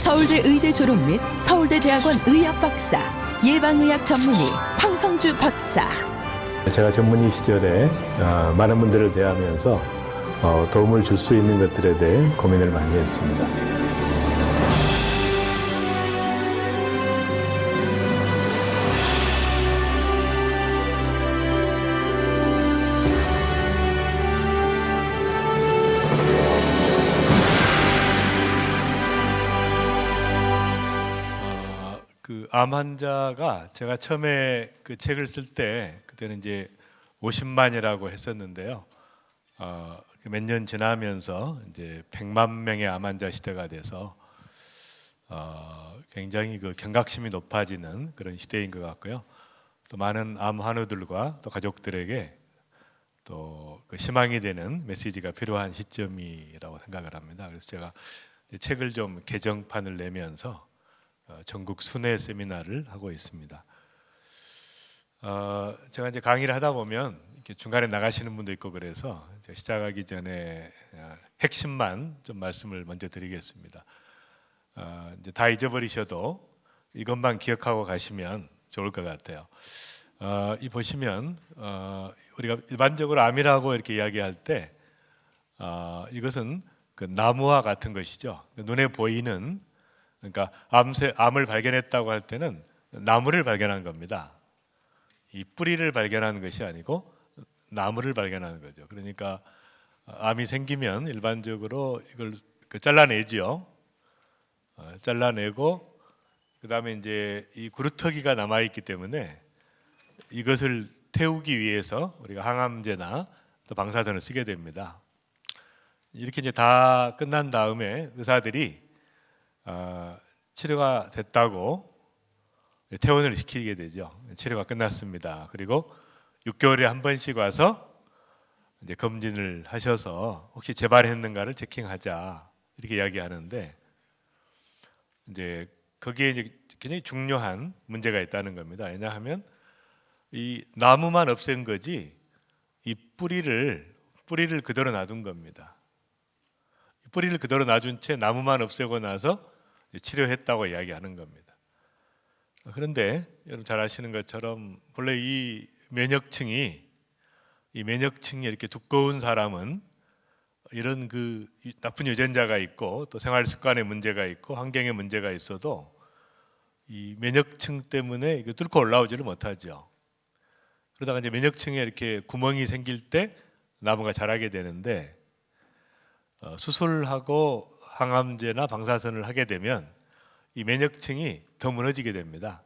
서울대 의대 졸업 및 서울대 대학원 의학 박사, 예방의학 전문의 황성주 박사. 제가 전문의 시절에 많은 분들을 대하면서 도움을 줄 수 있는 것들에 대해 고민을 많이 했습니다. 암 환자가 제가 처음에 그 책을 쓸 때 그때는 이제 50만이라고 했었는데요. 몇 년 지나면서 이제 100만 명의 암 환자 시대가 돼서 굉장히 그 경각심이 높아지는 그런 시대인 것 같고요. 또 많은 암 환우들과 또 가족들에게 또 그 희망이 되는 메시지가 필요한 시점이라고 생각을 합니다. 그래서 제가 책을 좀 개정판을 내면서 전국 순회 세미나를 하고 있습니다. 제가 이제 강의를 하다 보면 이렇게 중간에 나가시는 분도 있고 그래서 시작하기 전에 핵심만 좀 말씀을 먼저 드리겠습니다. 이제 다 잊어버리셔도 이것만 기억하고 가시면 좋을 것 같아요. 이 보시면 우리가 일반적으로 암이라고 이렇게 이야기할 때 이것은 그 나무와 같은 것이죠. 눈에 보이는, 그러니까 암을 발견했다고 할 때는 나무를 발견한 겁니다. 이 뿌리를 발견하는 것이 아니고 나무를 발견하는 거죠. 그러니까 암이 생기면 일반적으로 이걸 잘라내죠. 잘라내고 그 다음에 이제 이 구루터기가 남아 있기 때문에 이것을 태우기 위해서 우리가 항암제나 또 방사선을 쓰게 됩니다. 이렇게 이제 다 끝난 다음에 의사들이 치료가 됐다고 퇴원을 시키게 되죠. 치료가 끝났습니다. 그리고 6개월에 한 번씩 와서 이제 검진을 하셔서 혹시 재발했는가를 체킹하자 이렇게 이야기하는데, 이제 거기에 이제 굉장히 중요한 문제가 있다는 겁니다. 왜냐하면 이 나무만 없앤 거지 이 뿌리를 그대로 놔둔 겁니다. 뿌리를 그대로 놔둔 채 나무만 없애고 나서 치료했다고 이야기하는 겁니다. 그런데 여러분 잘 아시는 것처럼 본래 이 면역층이 이렇게 두꺼운 사람은 이런 그 나쁜 유전자가 있고 또 생활 습관에 문제가 있고 환경에 문제가 있어도 이 면역층 때문에 이거 뚫고 올라오지를 못하죠. 그러다가 이제 면역층에 이렇게 구멍이 생길 때 나무가 자라게 되는데, 수술하고 항암제나 방사선을 하게 되면 이 면역층이 더 무너지게 됩니다.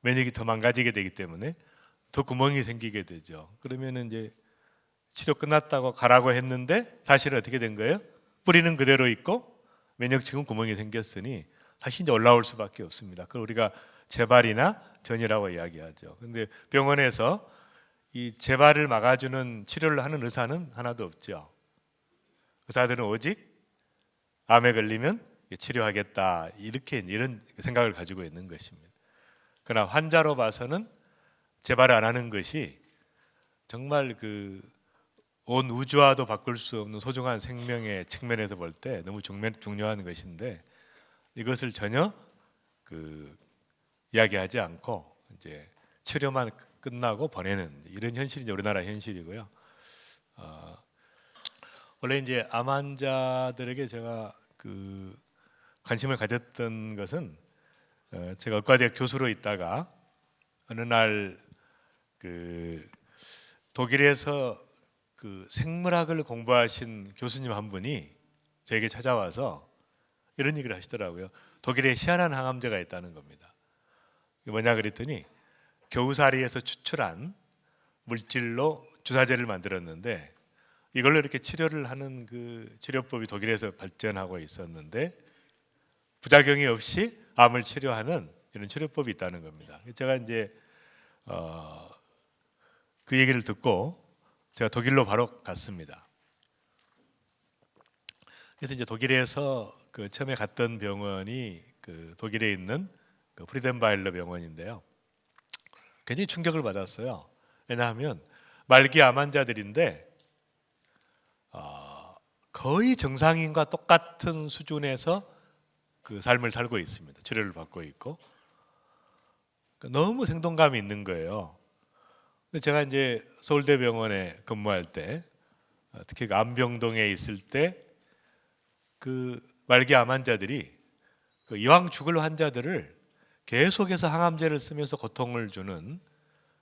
면역이 더 망가지게 되기 때문에 더 구멍이 생기게 되죠. 그러면 이제 치료 끝났다고 가라고 했는데 사실은 어떻게 된 거예요? 뿌리는 그대로 있고 면역층은 구멍이 생겼으니 다시 이제 올라올 수밖에 없습니다. 그걸 우리가 재발이나 전이라고 이야기하죠. 근데 병원에서 이 재발을 막아주는 치료를 하는 의사는 하나도 없죠. 의사들은 오직 암에 걸리면 치료하겠다 이런 생각을 가지고 있는 것입니다. 그러나 환자로 봐서는 재발을 안 하는 것이 정말 그 온 우주와도 바꿀 수 없는 소중한 생명의 측면에서 볼 때 너무 중요한 것인데, 이것을 전혀 이야기하지 않고 이제 치료만 끝나고 보내는 이런 현실이 우리나라 현실이고요. 원래 이제 암 환자들에게 제가 관심을 가졌던 것은, 제가 의과대학 교수로 있다가 어느 날 독일에서 생물학을 공부하신 교수님 한 분이 저에게 찾아와서 이런 얘기를 하시더라고요. 독일에 희한한 항암제가 있다는 겁니다. 이게 뭐냐 그랬더니 겨우살이에서 추출한 물질로 주사제를 만들었는데, 이걸로 이렇게 치료를 하는 그 치료법이 독일에서 발전하고 있었는데 부작용이 없이 암을 치료하는 이런 치료법이 있다는 겁니다. 제가 이제 그 얘기를 듣고 제가 독일로 바로 갔습니다. 그래서 이제 독일에서 처음에 갔던 병원이 독일에 있는 프리덴바일러 병원인데요. 굉장히 충격을 받았어요. 왜냐하면 말기 암 환자들인데 거의 정상인과 똑같은 수준에서 그 삶을 살고 있습니다. 치료를 받고 있고 그러니까 너무 생동감이 있는 거예요. 근데 제가 이제 서울대병원에 근무할 때 특히 그 안병동에 있을 때 그 말기 암 환자들이 그 이왕 죽을 환자들을 계속해서 항암제를 쓰면서 고통을 주는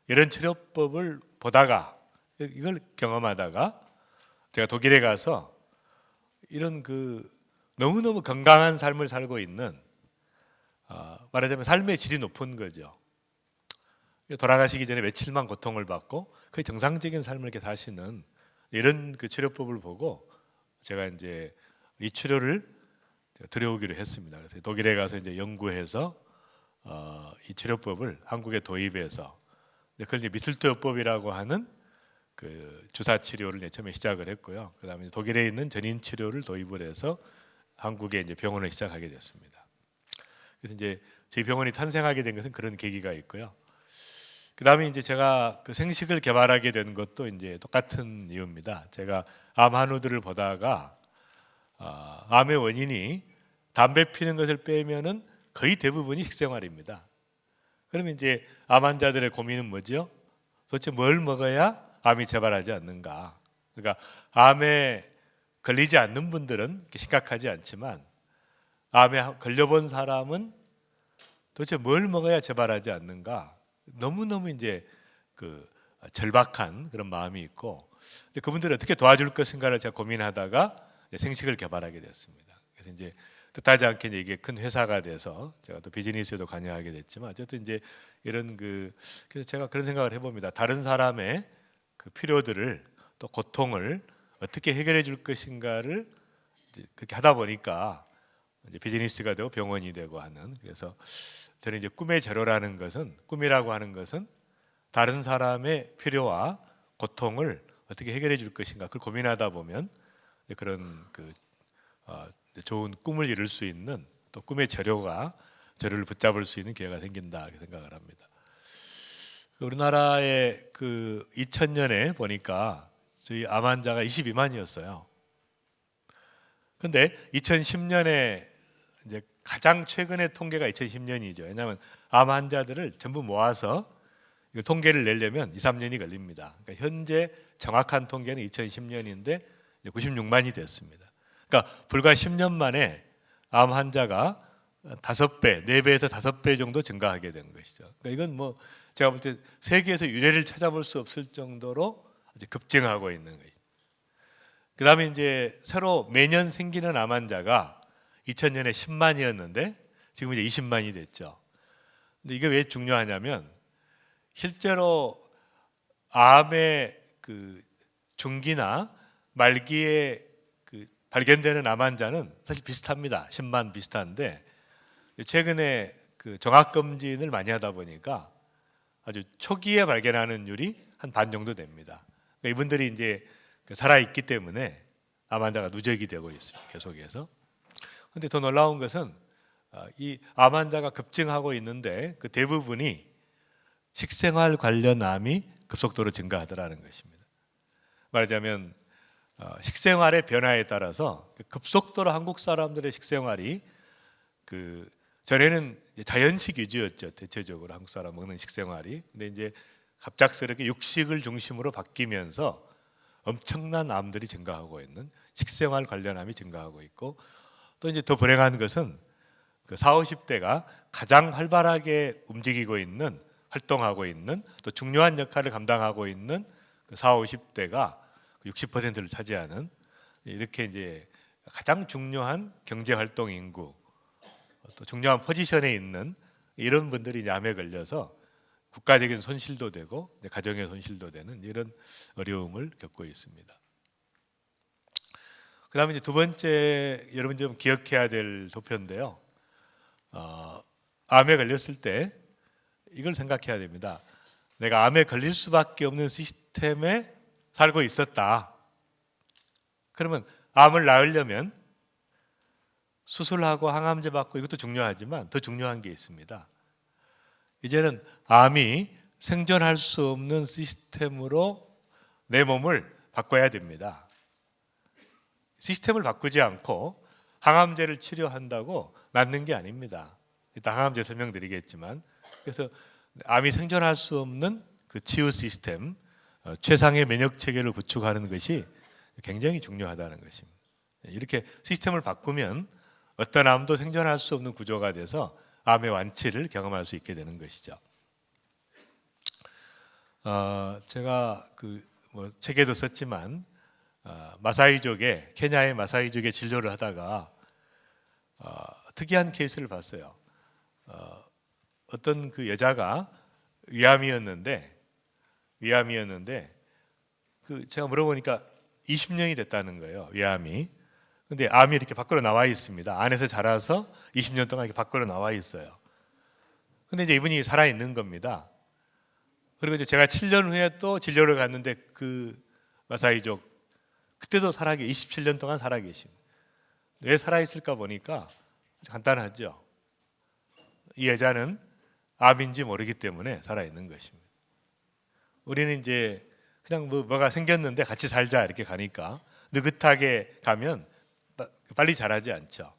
이런 치료법을 보다가 이걸 경험하다가 제가 독일에 가서 이런 그 너무너무 건강한 삶을 살고 있는 말하자면 삶의 질이 높은 거죠. 돌아가시기 전에 며칠만 고통을 받고 거의 정상적인 삶을 이렇게 사시는 이런 그 치료법을 보고 제가 이제 이 치료를 들여오기로 했습니다. 그래서 독일에 가서 이제 연구해서 이 치료법을 한국에 도입해서 그걸 이제 미슬토요법이라고 하는 그 주사 치료를 처음에 시작을 했고요. 그다음에 독일에 있는 전인 치료를 도입을 해서 한국에 이제 병원을 시작하게 됐습니다. 그래서 이제 저희 병원이 탄생하게 된 것은 그런 계기가 있고요. 그다음에 이제 제가 그 생식을 개발하게 된 것도 이제 똑같은 이유입니다. 제가 암 환우들을 보다가 암의 원인이 담배 피는 것을 빼면은 거의 대부분이 식생활입니다. 그러면 이제 암 환자들의 고민은 뭐죠? 도대체 뭘 먹어야 암이 재발하지 않는가? 그러니까 암에 걸리지 않는 분들은 심각하지 않지만 암에 걸려본 사람은 도대체 뭘 먹어야 재발하지 않는가? 너무너무 이제 그 절박한 그런 마음이 있고 그분들을 어떻게 도와줄 것인가를 제가 고민하다가 생식을 개발하게 됐습니다. 그래서 이제 뜻하지 않게 이게 큰 회사가 돼서 제가 또 비즈니스에도 관여하게 됐지만 어쨌든 이제 이런 그래서 제가 그런 생각을 해봅니다. 다른 사람의 그 필요들을 또 고통을 어떻게 해결해 줄 것인가를 이제 그렇게 하다 보니까 이제 비즈니스가 되고 병원이 되고 하는 그래서 저는 이제 꿈의 재료라는 것은 꿈이라고 하는 것은 다른 사람의 필요와 고통을 어떻게 해결해 줄 것인가 그걸 고민하다 보면 그런 그 좋은 꿈을 이룰 수 있는 또 꿈의 재료를 붙잡을 수 있는 기회가 생긴다 이렇게 생각을 합니다. 우리나라의 그 2000년에 보니까 저희 암 환자가 22만이었어요. 근데 2010년에 이제 가장 최근의 통계가 2010년이죠. 왜냐하면 암 환자들을 전부 모아서 통계를 내려면 2, 3년이 걸립니다. 그러니까 현재 정확한 통계는 2010년인데 96만이 됐습니다. 그러니까 불과 10년 만에 암 환자가 5배, 4배에서 5배 정도 증가하게 된 것이죠. 그러니까 이건 뭐 제가 볼 때 세계에서 유례를 찾아볼 수 없을 정도로 이제 급증하고 있는 것이죠. 그다음에 이제 새로 매년 생기는 암 환자가 2000년에 10만이었는데 지금 이제 20만이 됐죠. 근데 이게 왜 중요하냐면 실제로 암의 그 중기나 말기에 그 발견되는 암 환자는 사실 비슷합니다. 10만 비슷한데 최근에 그 정확 검진을 많이 하다 보니까 아주 초기에 발견하는 율이 한 반 정도 됩니다. 그러니까 이분들이 이제 살아 있기 때문에 암 환자가 누적이 되고 있습니다. 계속해서. 그런데 더 놀라운 것은 이 암 환자가 급증하고 있는데 그 대부분이 식생활 관련 암이 급속도로 증가하더라는 것입니다. 말하자면 식생활의 변화에 따라서 급속도로 한국 사람들의 식생활이 그 전에는 자연식 위주였죠. 대체적으로 한국 사람 먹는 식생활이. 근데 이제 갑작스럽게 육식을 중심으로 바뀌면서 엄청난 암들이 증가하고 있는 식생활 관련 암이 증가하고 있고 또 이제 더 불행한 것은 그 40, 50대가 가장 활발하게 움직이고 있는 활동하고 있는 또 중요한 역할을 감당하고 있는 그 40, 50대가 60%를 차지하는 이렇게 이제 가장 중요한 경제 활동 인구 또 중요한 포지션에 있는 이런 분들이 암에 걸려서 국가적인 손실도 되고 가정의 손실도 되는 이런 어려움을 겪고 있습니다. 그다음에 이제 두 번째 여러분 좀 기억해야 될 도표인데요. 암에 걸렸을 때 이걸 생각해야 됩니다. 내가 암에 걸릴 수밖에 없는 시스템에 살고 있었다. 그러면 암을 낳으려면 수술하고 항암제 받고 이것도 중요하지만 더 중요한 게 있습니다. 이제는 암이 생존할 수 없는 시스템으로 내 몸을 바꿔야 됩니다. 시스템을 바꾸지 않고 항암제를 치료한다고 낫는 게 아닙니다. 이따 항암제 설명드리겠지만, 그래서 암이 생존할 수 없는 그 치유 시스템, 최상의 면역 체계를 구축하는 것이 굉장히 중요하다는 것입니다. 이렇게 시스템을 바꾸면 어떤 암도 생존할 수 없는 구조가 돼서 암의 완치를 경험할 수 있게 되는 것이죠. 제가 책에도 썼지만 마사이족의 케냐의 마사이족의 진료를 하다가 특이한 케이스를 봤어요. 어떤 그 여자가 위암이었는데 제가 물어보니까 20년이 됐다는 거예요. 위암이. 근데 암이 이렇게 밖으로 나와 있습니다. 안에서 자라서 20년 동안 이렇게 밖으로 나와 있어요. 근데 이제 이분이 살아 있는 겁니다. 그리고 이제 제가 7년 후에 또 진료를 갔는데 그 마사이족 그때도 27년 동안 살아 계십니다. 왜 살아 있을까 보니까 간단하죠. 이 여자는 암인지 모르기 때문에 살아 있는 것입니다. 우리는 이제 그냥 뭐가 생겼는데 같이 살자 이렇게 가니까 느긋하게 가면 빨리 자라지 않죠.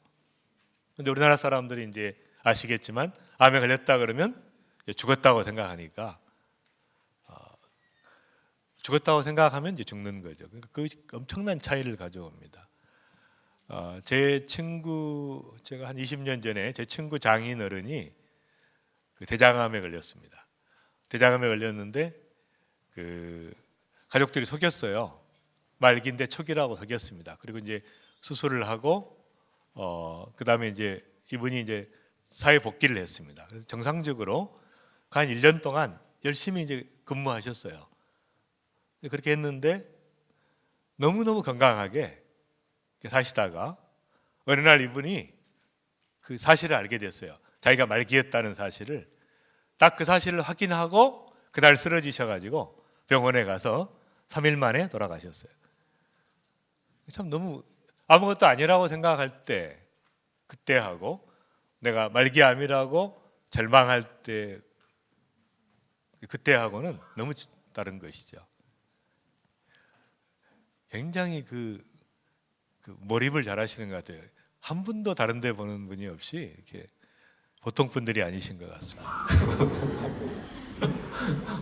근데 우리나라 사람들이 이제 아시겠지만 암에 걸렸다 그러면 죽었다고 생각하니까 죽었다고 생각하면 이제 죽는 거죠. 그러니까 그 엄청난 차이를 가져옵니다. 제 친구, 제가 한 20년 전에 제 친구 장인 어른이 그 대장암에 걸렸습니다. 대장암에 걸렸는데 그 가족들이 속였어요. 말기인데 초기라고 속였습니다. 그리고 이제 수술을 하고 그 다음에 이제 이분이 이제 사회 복귀를 했습니다. 그래서 정상적으로 한 1년 동안 열심히 이제 근무하셨어요. 그렇게 했는데 너무너무 건강하게 사시다가 어느 날 이분이 그 사실을 알게 됐어요. 자기가 말기였다는 사실을. 딱 그 사실을 확인하고 그날 쓰러지셔가지고 병원에 가서 3일 만에 돌아가셨어요. 참 너무 아무것도 아니라고 생각할 때 그때 하고 내가 말기암이라고 절망할 때 그때 하고는 너무 다른 것이죠. 굉장히 그 몰입을 잘하시는 것 같아요. 한 분도 다른 데 보는 분이 없이 이렇게 보통 분들이 아니신 것 같습니다.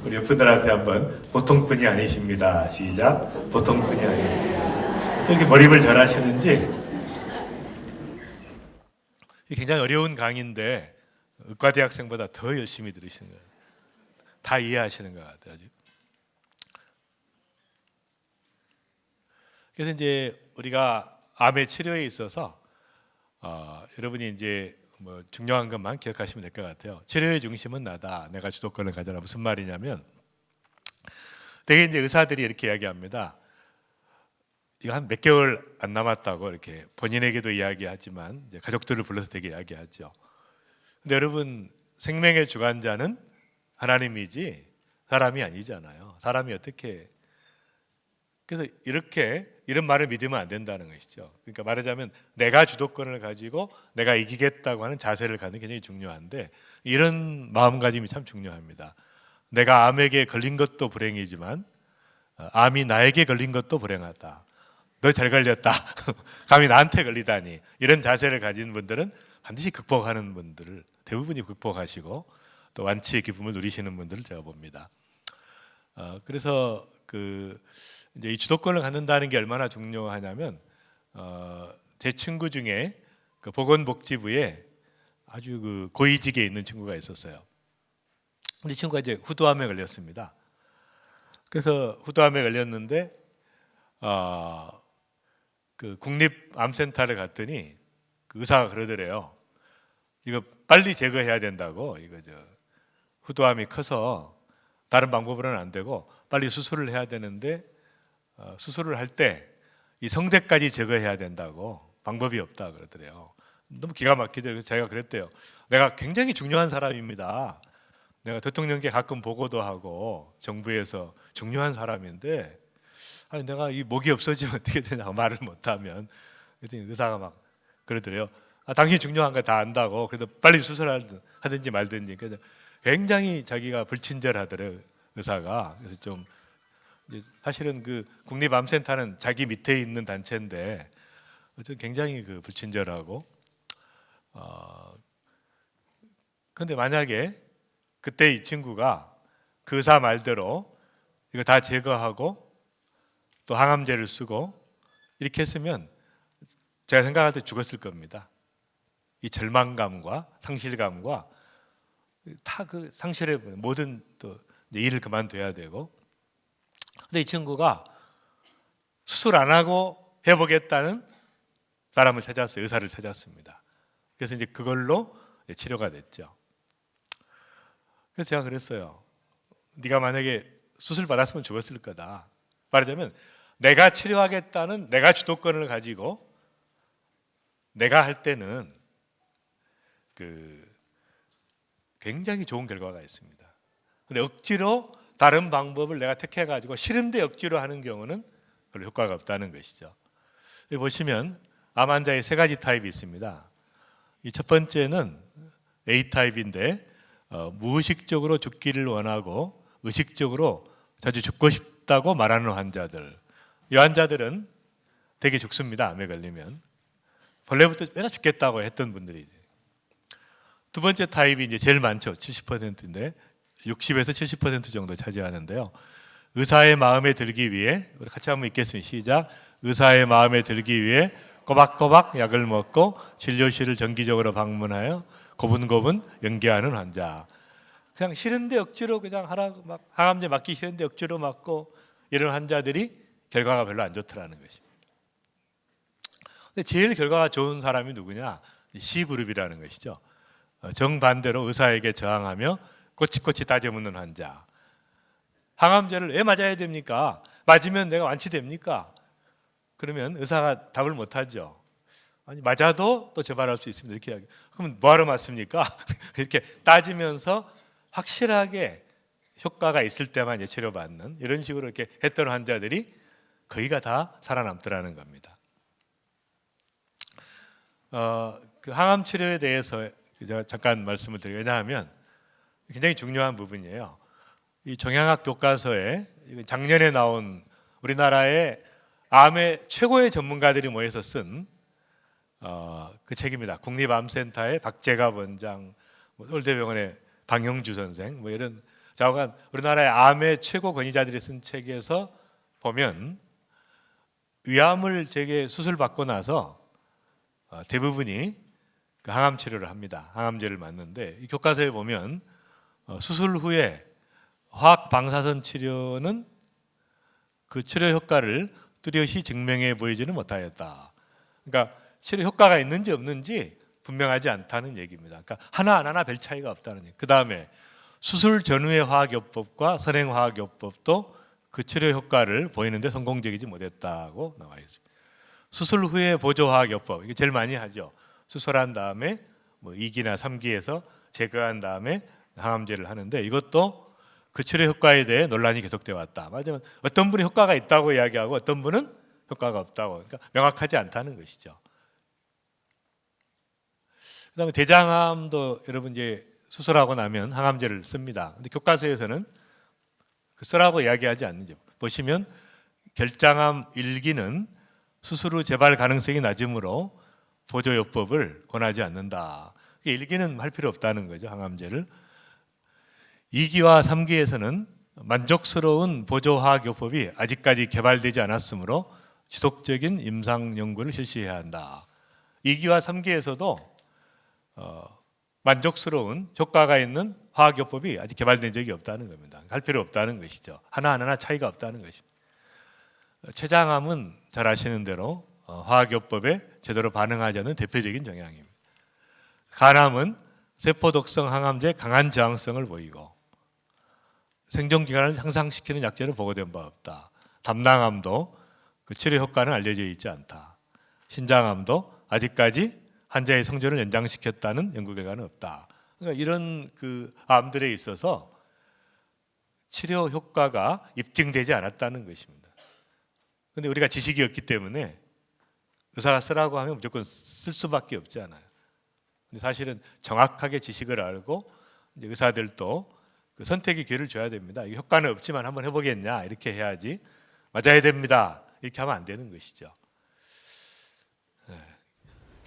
우리 옆분들한테 한번 보통 분이 아니십니다. 시작. 보통 분이 아니십니다. 어떻게 몰입을 잘하시는지. 굉장히 어려운 강의인데 의과대학생보다 더 열심히 들으시는 거예요. 다 이해하시는 것 같아요. 그래서 이제 우리가 암의 치료에 있어서 여러분이 이제 중요한 것만 기억하시면 될 것 같아요. 치료의 중심은 나다. 내가 주도권을 가져라. 무슨 말이냐면 되게 이제 의사들이 이렇게 이야기합니다. 이거 한 몇 개월 안 남았다고 이렇게 본인에게도 이야기하지만 이제 가족들을 불러서 되게 이야기하죠. 근데 여러분 생명의 주관자는 하나님이지 사람이 아니잖아요. 사람이 어떻게 그래서 이런 말을 믿으면 안 된다는 것이죠. 그러니까 말하자면 내가 주도권을 가지고 내가 이기겠다고 하는 자세를 갖는 게 굉장히 중요한데 이런 마음가짐이 참 중요합니다. 내가 암에게 걸린 것도 불행이지만 암이 나에게 걸린 것도 불행하다. 너 잘 걸렸다. 감히 나한테 걸리다니. 이런 자세를 가진 분들은 반드시 극복하는 분들을 대부분이 극복하시고 또 완치의 기쁨을 누리시는 분들을 제가 봅니다. 그래서 이제 이 주도권을 갖는다는 게 얼마나 중요하냐면 제 친구 중에 그 보건복지부에 아주 그 고위직에 있는 친구가 있었어요. 근데 이 친구가 이제 후두암에 걸렸습니다. 그래서 후두암에 걸렸는데 그 국립암센터를 갔더니 그 의사가 그러더래요. 이거 빨리 제거해야 된다고. 이거 후두암이 커서 다른 방법으로는 안 되고 빨리 수술을 해야 되는데 수술을 할 때 이 성대까지 제거해야 된다고 방법이 없다 그러더래요. 너무 기가 막히더라고요. 제가 그랬대요. 내가 굉장히 중요한 사람입니다. 내가 대통령께 가끔 보고도 하고 정부에서 중요한 사람인데 내가 이 목이 없어지면 어떻게 되냐고 말을 못하면 그랬더니 의사가 막 그러더래요. 당신이 중요한 거 다 안다고 그래도 빨리 수술하든지 말든지. 그래서 굉장히 자기가 불친절하더래요 의사가. 그래서 좀 사실은 그 국립암센터는 자기 밑에 있는 단체인데 굉장히 불친절하고 근데 만약에 그때 이 친구가 그 의사 말대로 이거 다 제거하고 또 항암제를 쓰고 이렇게 했으면 제가 생각할 때 죽었을 겁니다. 이 절망감과 상실감과 다 그 상실해 버린 모든 또 이제 일을 그만둬야 되고. 근데 이 친구가 수술 안 하고 해보겠다는 사람을 찾았어요. 의사를 찾았습니다. 그래서 이제 그걸로 치료가 됐죠. 그래서 제가 그랬어요. 네가 만약에 수술 받았으면 죽었을 거다. 말하자면 내가 치료하겠다는 내가 주도권을 가지고 내가 할 때는 굉장히 좋은 결과가 있습니다. 근데 억지로 다른 방법을 내가 택해가지고 싫은데 억지로 하는 경우는 별로 효과가 없다는 것이죠. 여기 보시면 암 환자의 세 가지 타입이 있습니다. 이 첫 번째는 A 타입인데 무의식적으로 죽기를 원하고 의식적으로 자주 죽고 싶다고 말하는 환자들. 이 환자들은 되게 죽습니다. 암에 걸리면. 본래부터 맨날 죽겠다고 했던 분들이. 두 번째 타입이 이제 제일 많죠. 70%인데 60에서 70% 정도 차지하는데요. 의사의 마음에 들기 위해, 우리 같이 한번 읽겠습니다. 시작. 의사의 마음에 들기 위해 꼬박꼬박 약을 먹고 진료실을 정기적으로 방문하여 고분고분 연기하는 환자. 그냥 싫은데 억지로 그냥 하라고 막 항암제 맞기 싫은데 억지로 맞고 이런 환자들이 결과가 별로 안 좋더라는 것입니다. 근데 제일 결과가 좋은 사람이 누구냐? C그룹이라는 것이죠. 정반대로 의사에게 저항하며 꼬치꼬치 따져 묻는 환자. 항암제를 왜 맞아야 됩니까? 맞으면 내가 완치됩니까? 그러면 의사가 답을 못하죠. 아니 맞아도 또 재발할 수 있습니다. 이렇게 이야기. 그러면 뭐하러 맞습니까? 이렇게 따지면서 확실하게 효과가 있을 때만 치료받는 이런 식으로 이렇게 했던 환자들이 거의가 다 살아남더라는 겁니다. 그 항암 치료에 대해서 제가 잠깐 말씀을 드려요. 왜냐하면 굉장히 중요한 부분이에요. 이 종양학 교과서에 작년에 나온 우리나라의 암의 최고의 전문가들이 모여서 쓴 그 책입니다. 국립암센터의 박재갑 원장, 서울대병원의 방영주 선생, 이런 좌우간 우리나라의 암의 최고 권위자들이 쓴 책에서 보면 위암을 제게 수술 받고 나서 대부분이 그 항암 치료를 합니다. 항암제를 맞는데 이 교과서에 보면 수술 후에 화학 방사선 치료는 그 치료 효과를 뚜렷이 증명해 보이지는 못하였다. 그러니까 치료 효과가 있는지 없는지 분명하지 않다는 얘기입니다. 그러니까 하나하나 별 차이가 없다는 얘기. 그 다음에 수술 전후의 화학요법과 선행화학요법도 그 치료 효과를 보이는데 성공적이지 못했다고 나와 있습니다. 수술 후에 보조화학요법, 이게 제일 많이 하죠. 수술한 다음에 2기나 3기에서 제거한 다음에 항암제를 하는데 이것도 그 치료 효과에 대해 논란이 계속되어 왔다. 말하자면 어떤 분이 효과가 있다고 이야기하고 어떤 분은 효과가 없다고. 그러니까 명확하지 않다는 것이죠. 그다음에 대장암도 여러분 이제 수술하고 나면 항암제를 씁니다. 근데 교과서에서는 그 쓰라고 이야기하지 않는죠. 보시면 결장암 1기는 수술 후 재발 가능성이 낮으므로 보조요법을 권하지 않는다. 1기는 할 필요 없다는 거죠. 항암제를. 2기와 3기에서는 만족스러운 보조화학요법이 아직까지 개발되지 않았으므로 지속적인 임상 연구를 실시해야 한다. 2기와 3기에서도 만족스러운 효과가 있는 화학요법이 아직 개발된 적이 없다는 겁니다. 할 필요 없다는 것이죠. 하나하나 차이가 없다는 것입니다. 췌장암은 잘 아시는 대로 화학요법에 제대로 반응하지 않는 대표적인 종양입니다. 간암은 세포독성 항암제에 강한 저항성을 보이고 생존기간을 향상시키는 약제는 보고된 바 없다. 담낭암도 그 치료 효과는 알려져 있지 않다. 신장암도 아직까지 환자의 생존을 연장시켰다는 연구 결과는 없다. 그러니까 이런 그 암들에 있어서 치료 효과가 입증되지 않았다는 것입니다. 그런데 우리가 지식이 없기 때문에 의사가 쓰라고 하면 무조건 쓸 수밖에 없지 않아요. 근데 사실은 정확하게 지식을 알고 이제 의사들도 그 선택의 기회를 줘야 됩니다. 이게 효과는 없지만 한번 해보겠냐 이렇게 해야지 맞아야 됩니다. 이렇게 하면 안 되는 것이죠.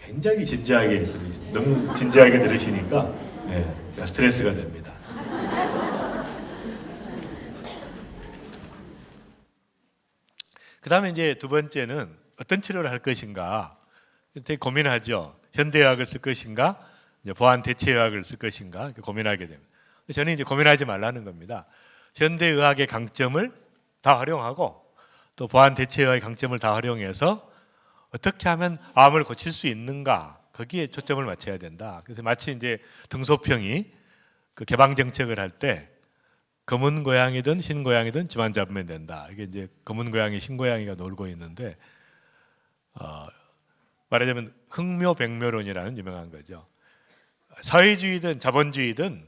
굉장히 진지하게 너무 진지하게 들으시니까 스트레스가 됩니다. 그 다음에 이제 두 번째는 어떤 치료를 할 것인가 되게 고민하죠. 현대의학을 쓸 것인가, 보안 대체의학을 쓸 것인가 고민하게 됩니다. 저는 이제 고민하지 말라는 겁니다. 현대의학의 강점을 다 활용하고 또 보안 대체의학의 강점을 다 활용해서 어떻게 하면 암을 고칠 수 있는가 거기에 초점을 맞춰야 된다. 그래서 마치 이제 등소평이 그 개방 정책을 할 때 검은 고양이든 흰 고양이든 쥐만 잡으면 된다. 이게 이제 검은 고양이, 흰 고양이가 놀고 있는데 말하자면 흑묘백묘론이라는 유명한 거죠. 사회주의든 자본주의든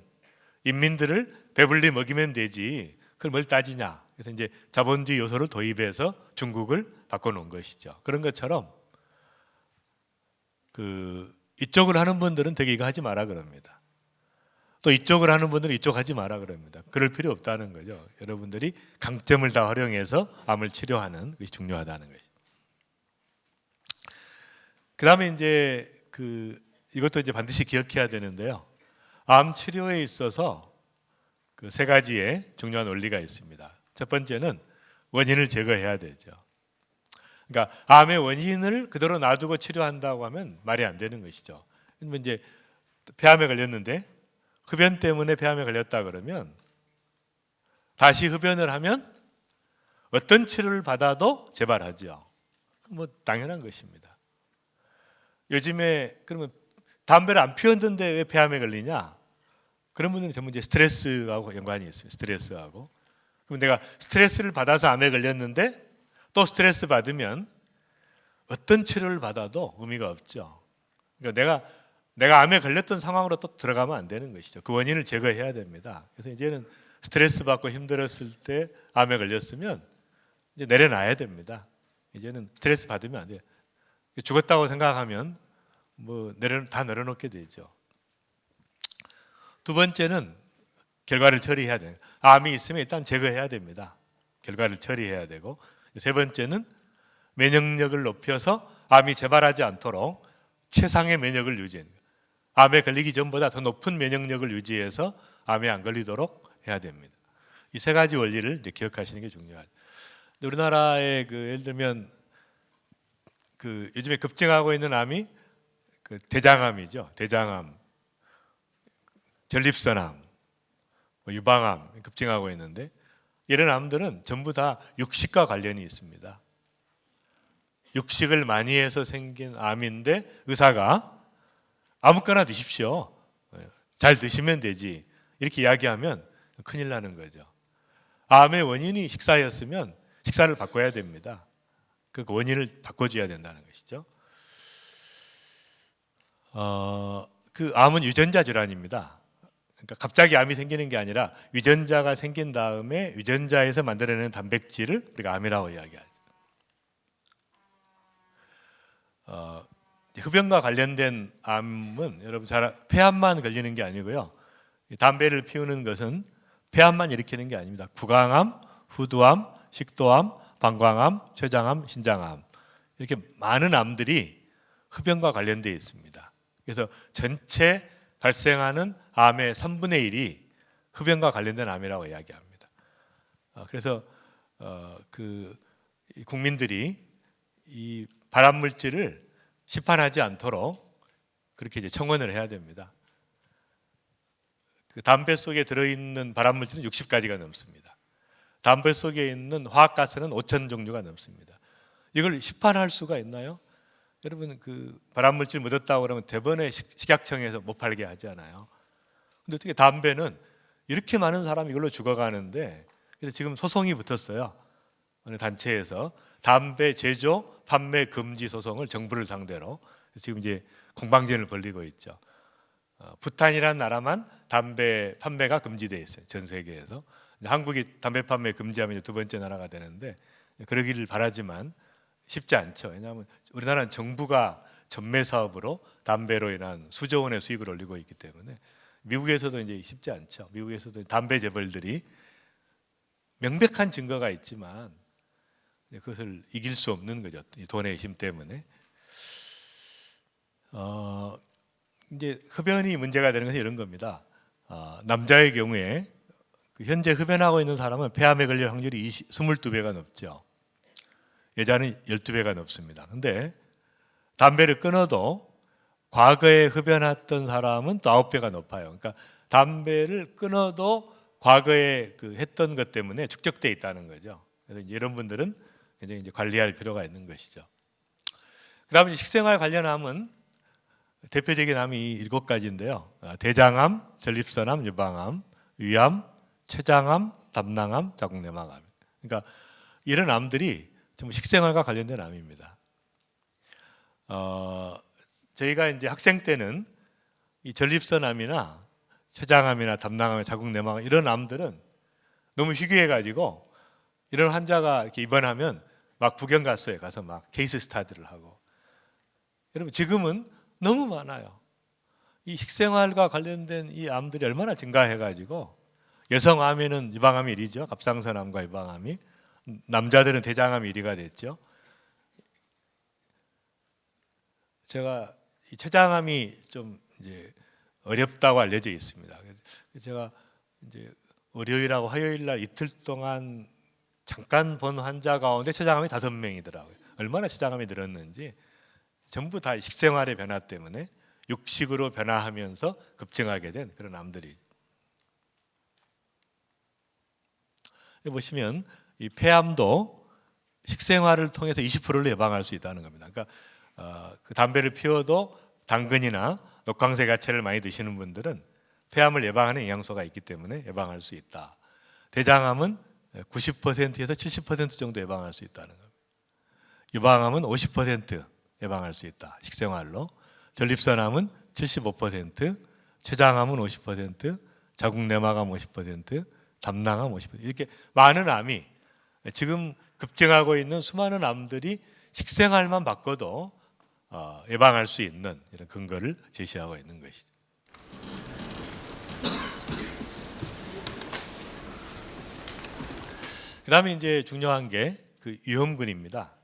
인민들을 배불리 먹이면 되지 그걸 뭘 따지냐. 그래서 이제 자본주의 요소를 도입해서 중국을 바꿔놓은 것이죠. 그런 것처럼 이쪽을 하는 분들은 되게 이거 하지 마라 그럽니다. 또 이쪽을 하는 분들은 이쪽 하지 마라 그럽니다. 그럴 필요 없다는 거죠. 여러분들이 강점을 다 활용해서 암을 치료하는 것이 중요하다는 것이죠. 그 다음에 이제 이것도 이제 반드시 기억해야 되는데요. 암 치료에 있어서 세 가지의 중요한 원리가 있습니다. 첫 번째는 원인을 제거해야 되죠. 그러니까 암의 원인을 그대로 놔두고 치료한다고 하면 말이 안 되는 것이죠. 이제 폐암에 걸렸는데 흡연 때문에 폐암에 걸렸다 그러면 다시 흡연을 하면 어떤 치료를 받아도 재발하죠. 뭐 당연한 것입니다. 요즘에 그러면 담배를 안 피웠는데 왜 폐암에 걸리냐? 그런 분들은 전부 이제 스트레스하고 연관이 있어요. 스트레스하고. 그럼 내가 스트레스를 받아서 암에 걸렸는데 또 스트레스 받으면 어떤 치료를 받아도 의미가 없죠. 그러니까 내가 암에 걸렸던 상황으로 또 들어가면 안 되는 것이죠. 그 원인을 제거해야 됩니다. 그래서 이제는 스트레스 받고 힘들었을 때 암에 걸렸으면 이제 내려놔야 됩니다. 이제는 스트레스 받으면 안 돼요. 죽었다고 생각하면 다 내려놓게 되죠. 두 번째는 결과를 처리해야 돼요. 암이 있으면 일단 제거해야 됩니다. 결과를 처리해야 되고, 세 번째는 면역력을 높여서 암이 재발하지 않도록 최상의 면역을 유지해야 돼요. 암에 걸리기 전보다 더 높은 면역력을 유지해서 암에 안 걸리도록 해야 됩니다. 이 세 가지 원리를 이제 기억하시는 게 중요하죠. 우리나라에 예를 들면 요즘에 급증하고 있는 암이 대장암이죠. 대장암, 전립선암, 유방암 급증하고 있는데 이런 암들은 전부 다 육식과 관련이 있습니다. 육식을 많이 해서 생긴 암인데 의사가 아무거나 드십시오. 잘 드시면 되지. 이렇게 이야기하면 큰일 나는 거죠. 암의 원인이 식사였으면 식사를 바꿔야 됩니다. 그 원인을 바꿔줘야 된다는 것이죠. 암은 유전자 질환입니다. 그러니까 갑자기 암이 생기는 게 아니라 유전자가 생긴 다음에 유전자에서 만들어내는 단백질을 우리가 암이라고 이야기하죠. 흡연과 관련된 암은 여러분 폐암만 걸리는 게 아니고요. 담배를 피우는 것은 폐암만 일으키는 게 아닙니다. 구강암, 후두암, 식도암, 방광암, 췌장암, 신장암 이렇게 많은 암들이 흡연과 관련되어 있습니다. 그래서 전체 발생하는 암의 3분의 1이 흡연과 관련된 암이라고 이야기합니다. 그래서 국민들이 이 발암 물질을 시판하지 않도록 그렇게 이제 청원을 해야 됩니다. 담배 속에 들어있는 발암 물질은 60가지가 넘습니다. 담배 속에 있는 화학가스는 5,000 종류가 넘습니다. 이걸 시판할 수가 있나요? 여러분 발암 물질 묻었다고 그러면 대번에 식약청에서 못 팔게 하잖아요. 근데 어떻게 담배는 이렇게 많은 사람이 이걸로 죽어가는데 그래서 지금 소송이 붙었어요. 어느 단체에서 담배 제조, 판매 금지 소송을 정부를 상대로 지금 이제 공방전을 벌이고 있죠. 부탄이라는 나라만 담배 판매가 금지되어 있어요. 전 세계에서. 한국이 담배 판매 금지하면 두 번째 나라가 되는데 그러기를 바라지만 쉽지 않죠. 왜냐하면 우리나라는 정부가 전매 사업으로 담배로 인한 수조 원의 수익을 올리고 있기 때문에 미국에서도 이제 쉽지 않죠. 미국에서도 담배 재벌들이 명백한 증거가 있지만 그것을 이길 수 없는 거죠. 돈의 힘 때문에. 이제 흡연이 문제가 되는 것은 이런 겁니다. 남자의 경우에 현재 흡연하고 있는 사람은 폐암에 걸릴 확률이 22배가 높죠. 여자는 12배가 높습니다. 근데 담배를 끊어도 과거에 흡연했던 사람은 또 9배가 높아요. 그러니까 담배를 끊어도 과거에 했던 것 때문에 축적돼 있다는 거죠. 그래서 이런 분들은 굉장히 이제 관리할 필요가 있는 것이죠. 그다음에 식생활 관련 암은 대표적인 암이 7가지인데요. 대장암, 전립선암, 유방암, 위암, 췌장암, 담낭암, 자궁내막암. 그러니까 이런 암들이 전부 식생활과 관련된 암입니다. 저희가 이제 학생 때는 이 전립선암이나 췌장암이나 담낭암, 자궁내막암 이런 암들은 너무 희귀해가지고 이런 환자가 이렇게 입원하면 막 구경 갔어요. 가서 막 케이스 스타디를 하고. 여러분 지금은 너무 많아요. 이 식생활과 관련된 이 암들이 얼마나 증가해가지고 여성암에는 유방암이 1위죠. 갑상선암과 유방암이. 남자들은 대장암이 1위가 됐죠. 제가 이 췌장암이 좀 이제 어렵다고 알려져 있습니다. 그래서 제가 이제 월요일하고 화요일 날 이틀 동안 잠깐 본 환자 가운데 췌장암이 5명이더라고요. 얼마나 췌장암이 늘었는지 전부 다 식생활의 변화 때문에 육식으로 변화하면서 급증하게 된 그런 암들이. 여기 보시면 이 폐암도 식생활을 통해서 20%를 예방할 수 있다는 겁니다. 그러니까 그 담배를 피워도 당근이나 녹황색 야채를 많이 드시는 분들은 폐암을 예방하는 영양소가 있기 때문에 예방할 수 있다. 대장암은 90%에서 70% 정도 예방할 수 있다는 겁니다. 유방암은 50% 예방할 수 있다. 식생활로. 전립선암은 75%, 췌장암은 50%, 자궁내막암 50%, 담낭암 50%. 이렇게 많은 암이 지금 급증하고 있는 수많은 암들이 식생활만 바꿔도 예방할 수 있는 이런 근거를 제시하고 있는 것이죠. 그다음에 이제 중요한 게 그 위험군입니다.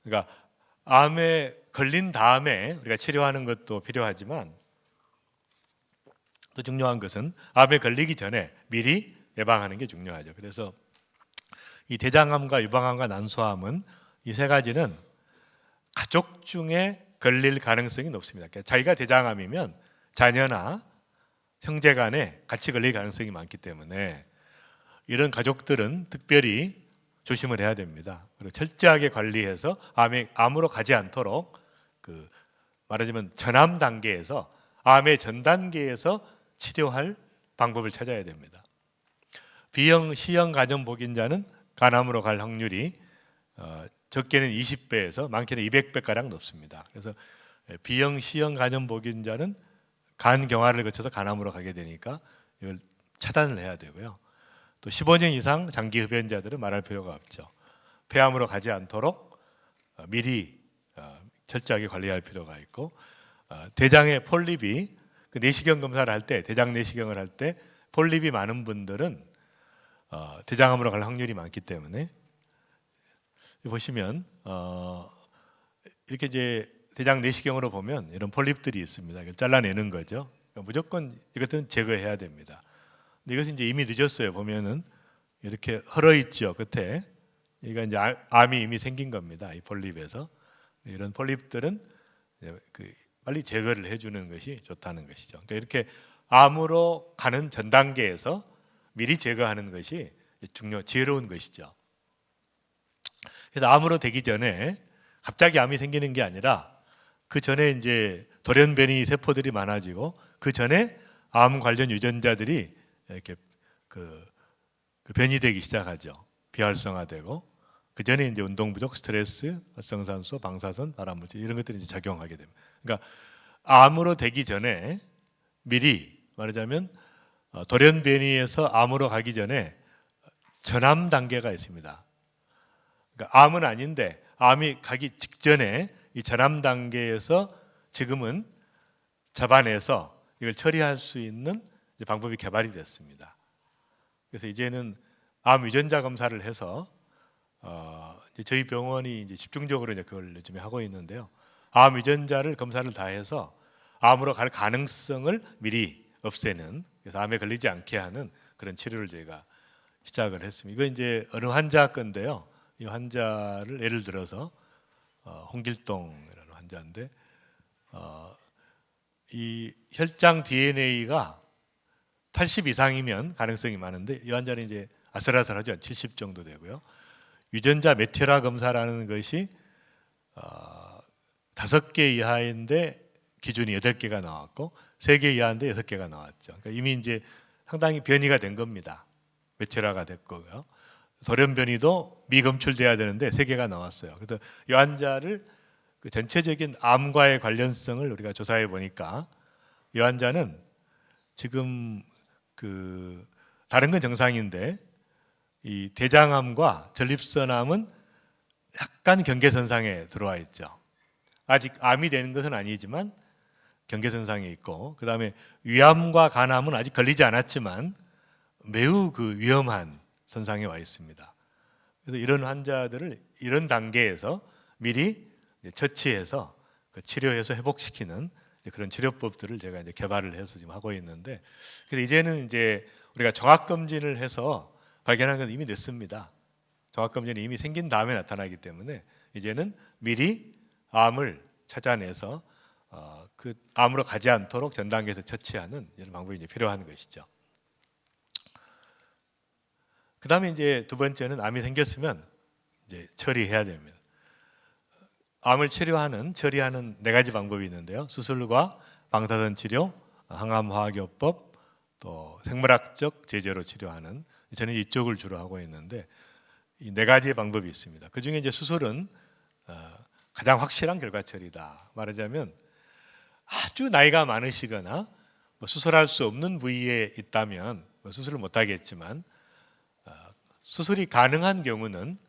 그러니까 암에 걸린 다음에 우리가 치료하는 것도 필요하지만 또 중요한 것은 암에 걸리기 전에 미리 예방하는 게 중요하죠. 그래서 이 대장암과 유방암과 난소암은 이 세 가지는 가족 중에 걸릴 가능성이 높습니다. 그러니까 자기가 대장암이면 자녀나 형제 간에 같이 걸릴 가능성이 많기 때문에 이런 가족들은 특별히 조심을 해야 됩니다. 그리고 철저하게 관리해서 암으로 가지 않도록 말하자면 전암 단계에서 암의 전 단계에서 치료할 방법을 찾아야 됩니다. B형, C형 간염 보균자는 간암으로 갈 확률이 적게는 20배에서 많게는 200배가량 높습니다. 그래서 B형, C형 간염 보균자는 간 경화를 거쳐서 간암으로 가게 되니까 이걸 차단을 해야 되고요. 또 15년 이상 장기 흡연자들은 말할 필요가 없죠. 폐암으로 가지 않도록 미리 철저하게 관리할 필요가 있고, 대장의 폴립이 내시경 검사를 할 때, 대장 내시경을 할 때 폴립이 많은 분들은 대장암으로 갈 확률이 많기 때문에 보시면 이렇게 이제 대장 내시경으로 보면 이런 폴립들이 있습니다. 이걸 잘라내는 거죠. 그러니까 무조건 이것들은 제거해야 됩니다. 근데 이것은 이제 이미 늦었어요. 보면은 이렇게 헐어 있죠. 끝에 이거 이제 암이 이미 생긴 겁니다. 이 폴립에서 이런 폴립들은 빨리 제거를 해주는 것이 좋다는 것이죠. 그러니까 이렇게 암으로 가는 전 단계에서 미리 제거하는 것이 지혜로운 것이죠. 그래서 암으로 되기 전에 갑자기 암이 생기는 게 아니라 그 전에 이제 돌연변이 세포들이 많아지고 그 전에 암 관련 유전자들이 이렇게 변이되기 시작하죠. 비활성화되고 그 전에 이제 운동 부족, 스트레스, 활성산소, 방사선, 발암물질 이런 것들이 이제 작용하게 됩니다. 그러니까 암으로 되기 전에 미리 말하자면 돌연변이에서 암으로 가기 전에 전암 단계가 있습니다. 그러니까 암은 아닌데 암이 가기 직전에 이 전암 단계에서 지금은 잡아내서 이걸 처리할 수 있는 방법이 개발이 됐습니다. 그래서 이제는 암 유전자 검사를 해서 저희 병원이 이제 집중적으로 이제 그걸 요즘에 하고 있는데요. 암 유전자를 검사를 다 해서 암으로 갈 가능성을 미리 없애는, 그래서 암에 걸리지 않게 하는 그런 치료를 저희가 시작을 했습니다. 이거 이제 어느 환자 건데요. 이 환자를 예를 들어서 홍길동이라는 환자인데 이 혈장 DNA가 80 이상이면 가능성이 많은데 이 환자는 이제 아슬아슬하죠. 70 정도 되고요. 유전자 메테라 검사라는 것이 5개 이하인데 기준이 8개가 나왔고 3개 이하인데 6개가 나왔죠. 그러니까 이미 이제 상당히 변이가 된 겁니다. 메테라가 됐고요. 돌연 변이도 미검출돼야 되는데 3개가 나왔어요. 그래서 이 환자를 그 전체적인 암과의 관련성을 우리가 조사해 보니까 이 환자는 지금 그 다른 건 정상인데 이 대장암과 전립선암은 약간 경계선상에 들어와 있죠. 아직 암이 되는 것은 아니지만 경계선상에 있고, 그 다음에 위암과 간암은 아직 걸리지 않았지만 매우 그 위험한 선상에 와 있습니다. 그래서 이런 환자들을 이런 단계에서 미리 처치해서 치료해서 회복시키는 그런 치료법들을 제가 이제 개발을 해서 지금 하고 있는데, 그래서 이제는 이제 우리가 종합 검진을 해서 발견한 건 이미 늦습니다. 종합 검진이 이미 생긴 다음에 나타나기 때문에 이제는 미리 암을 찾아내서 그 암으로 가지 않도록 전 단계에서 처치하는 이런 방법이 이제 필요한 것이죠. 그 다음에 이제 두 번째는 암이 생겼으면 이제 처리해야 됩니다. 암을 처리하는 4가지 방법이 있는데요. 수술과 방사선 치료, 항암화학요법, 또 생물학적 제재로 치료하는, 저는 이쪽을 주로 하고 있는데 이 4가지의 방법이 있습니다. 그 중에 이제 수술은 가장 확실한 결과 처리다. 말하자면 아주 나이가 많으시거나 뭐 수술할 수 없는 부위에 있다면 수술을 못 하겠지만 수술이 가능한 경우는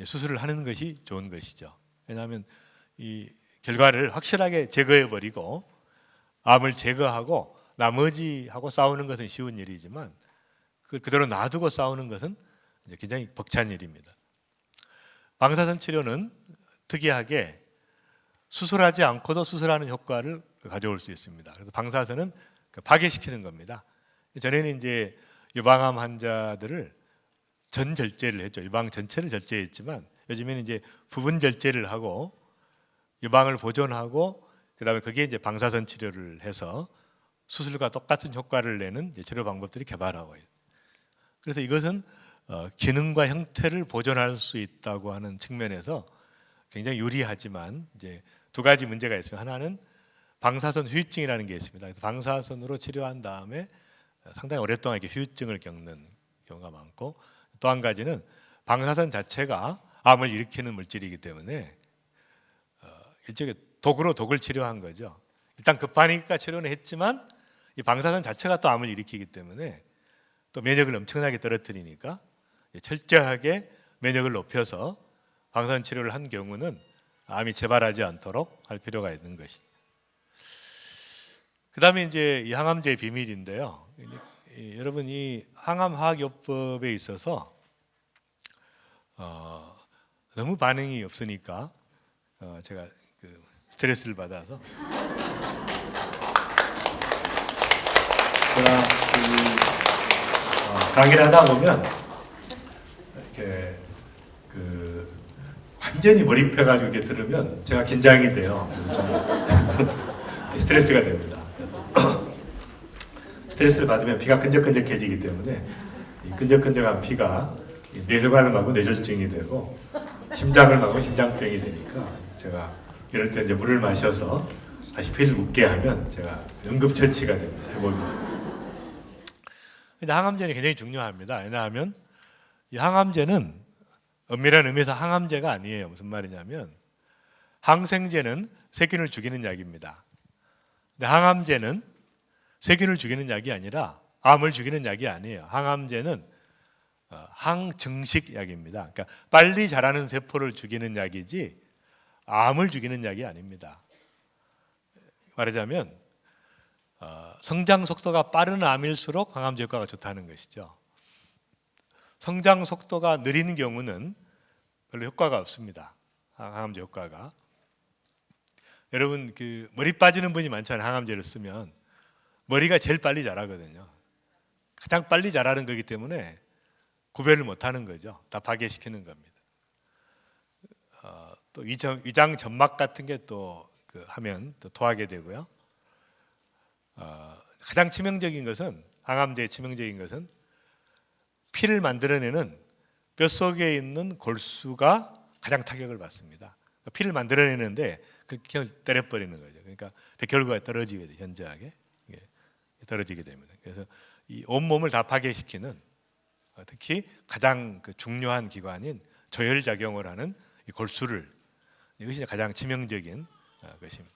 수술을 하는 것이 좋은 것이죠. 왜냐하면 이 결과를 확실하게 제거해 버리고 암을 제거하고 나머지하고 싸우는 것은 쉬운 일이지만 그걸 그대로 놔두고 싸우는 것은 굉장히 벅찬 일입니다. 방사선 치료는 특이하게 수술하지 않고도 수술하는 효과를 가져올 수 있습니다. 그래서 방사선은 파괴시키는 겁니다. 전에는 이제 유방암 환자들을 전 절제를 했죠. 유방 전체를 절제했지만 요즘에는 이제 부분 절제를 하고 유방을 보존하고 그다음에 거기에 이제 방사선 치료를 해서 수술과 똑같은 효과를 내는 치료 방법들이 개발하고 있어요. 그래서 이것은 기능과 형태를 보존할 수 있다고 하는 측면에서 굉장히 유리하지만 이제 2가지 문제가 있어요. 하나는 방사선 후유증이라는 게 있습니다. 그래서 방사선으로 치료한 다음에 상당히 오랫동안 이렇게 후유증을 겪는 경우가 많고, 또 한 가지는 방사선 자체가 암을 일으키는 물질이기 때문에 일종의 독으로 독을 치료한 거죠. 일단 급하니까 치료는 했지만 이 방사선 자체가 또 암을 일으키기 때문에 또 면역을 엄청나게 떨어뜨리니까 철저하게 면역을 높여서 방사선 치료를 한 경우는 암이 재발하지 않도록 할 필요가 있는 것이죠. 그 다음에 이제 이 항암제의 비밀인데요. 여러분 이 항암화학요법에 있어서 너무 반응이 없으니까 제가 그 스트레스를 받아서 제가 강의를 하다 보면 이렇게 완전히 몰입해가지고 이렇게 들으면 제가 긴장이 돼요. 스트레스가 됩니다. 스트레스를 받으면 피가 끈적끈적해지기 때문에 이 끈적끈적한 피가 뇌혈관을 막고 뇌졸중이 되고 심장을 막으면 심장병이 되니까 제가 이럴 때 이제 물을 마셔서 다시 피를 묻게 하면 제가 응급처치가 됩니다. 해봅니다. 근데 항암제는 굉장히 중요합니다. 왜냐하면 이 항암제는 엄밀한 의미에서 항암제가 아니에요. 무슨 말이냐면 항생제는 세균을 죽이는 약입니다. 근데 항암제는 세균을 죽이는 약이 아니라 암을 죽이는 약이 아니에요. 항암제는 항증식 약입니다. 그러니까 빨리 자라는 세포를 죽이는 약이지 암을 죽이는 약이 아닙니다. 말하자면 성장 속도가 빠른 암일수록 항암제 효과가 좋다는 것이죠. 성장 속도가 느린 경우는 별로 효과가 없습니다. 항암제 효과가. 여러분 그 머리 빠지는 분이 많잖아요. 항암제를 쓰면 머리가 제일 빨리 자라거든요. 가장 빨리 자라는 거기 때문에 구별을 못하는 거죠. 다 파괴시키는 겁니다. 또 위장 점막 같은 게 또 하면 또 토하게 되고요. 가장 치명적인 것은 항암제의 치명적인 것은 피를 만들어내는 뼛속에 있는 골수가 가장 타격을 받습니다. 피를 만들어내는데 그냥 때려버리는 거죠. 그러니까 백혈구가 떨어지게 돼요. 현저하게 떨어지게 됩니다. 그래서 이 온몸을 다 파괴시키는 특히 가장 중요한 기관인 조혈작용을 하는 이 골수를 이것이 가장 치명적인 것입니다.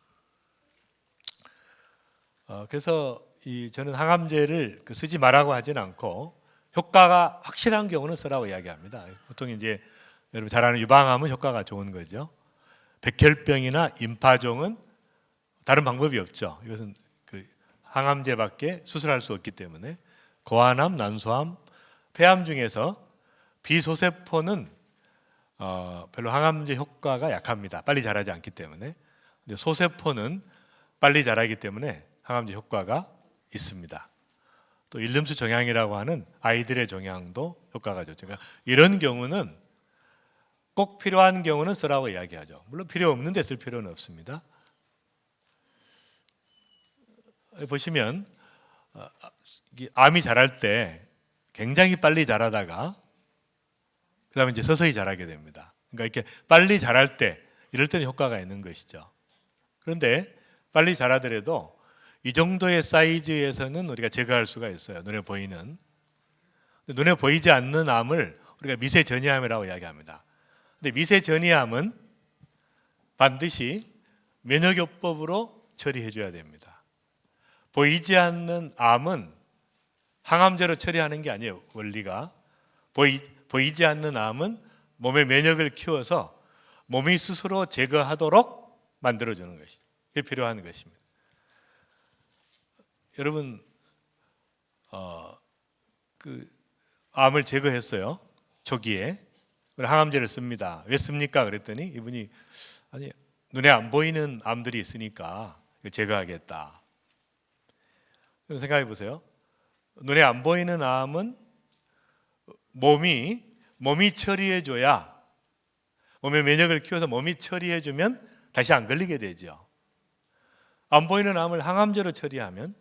그래서 저는 항암제를 쓰지 말라고 하지는 않고 효과가 확실한 경우는 쓰라고 이야기합니다. 보통 이제 여러분 잘 아는 유방암은 효과가 좋은 거죠. 백혈병이나 임파종은 다른 방법이 없죠. 이것은 항암제밖에 수술할 수 없기 때문에 고환암, 난소암, 폐암 중에서 비소세포는 별로 항암제 효과가 약합니다. 빨리 자라지 않기 때문에. 근데 소세포는 빨리 자라기 때문에 항암제 효과가 있습니다. 또 일름수 종양이라고 하는 아이들의 종양도 효과가 좋죠. 그러니까 이런 경우는 꼭 필요한 경우는 쓰라고 이야기하죠. 물론 필요 없는데 쓸 필요는 없습니다. 보시면 암이 자랄 때 굉장히 빨리 자라다가 그 다음에 이제 서서히 자라게 됩니다. 그러니까 이렇게 빨리 자랄 때 이럴 때는 효과가 있는 것이죠. 그런데 빨리 자라더라도 이 정도의 사이즈에서는 우리가 제거할 수가 있어요. 눈에 보이는. 눈에 보이지 않는 암을 우리가 미세전이암이라고 이야기합니다. 근데 미세전이암은 반드시 면역요법으로 처리해줘야 됩니다. 보이지 않는 암은 항암제로 처리하는 게 아니에요. 원리가. 보이지 않는 암은 몸의 면역을 키워서 몸이 스스로 제거하도록 만들어주는 것이죠. 그게 필요한 것입니다. 여러분, 암을 제거했어요. 초기에. 항암제를 씁니다. 왜 씁니까? 그랬더니 이분이 아니 눈에 안 보이는 암들이 있으니까 제거하겠다. 생각해 보세요. 눈에 안 보이는 암은 몸이 처리해줘야, 몸의 면역을 키워서 몸이 처리해주면 다시 안 걸리게 되죠. 안 보이는 암을 항암제로 처리하면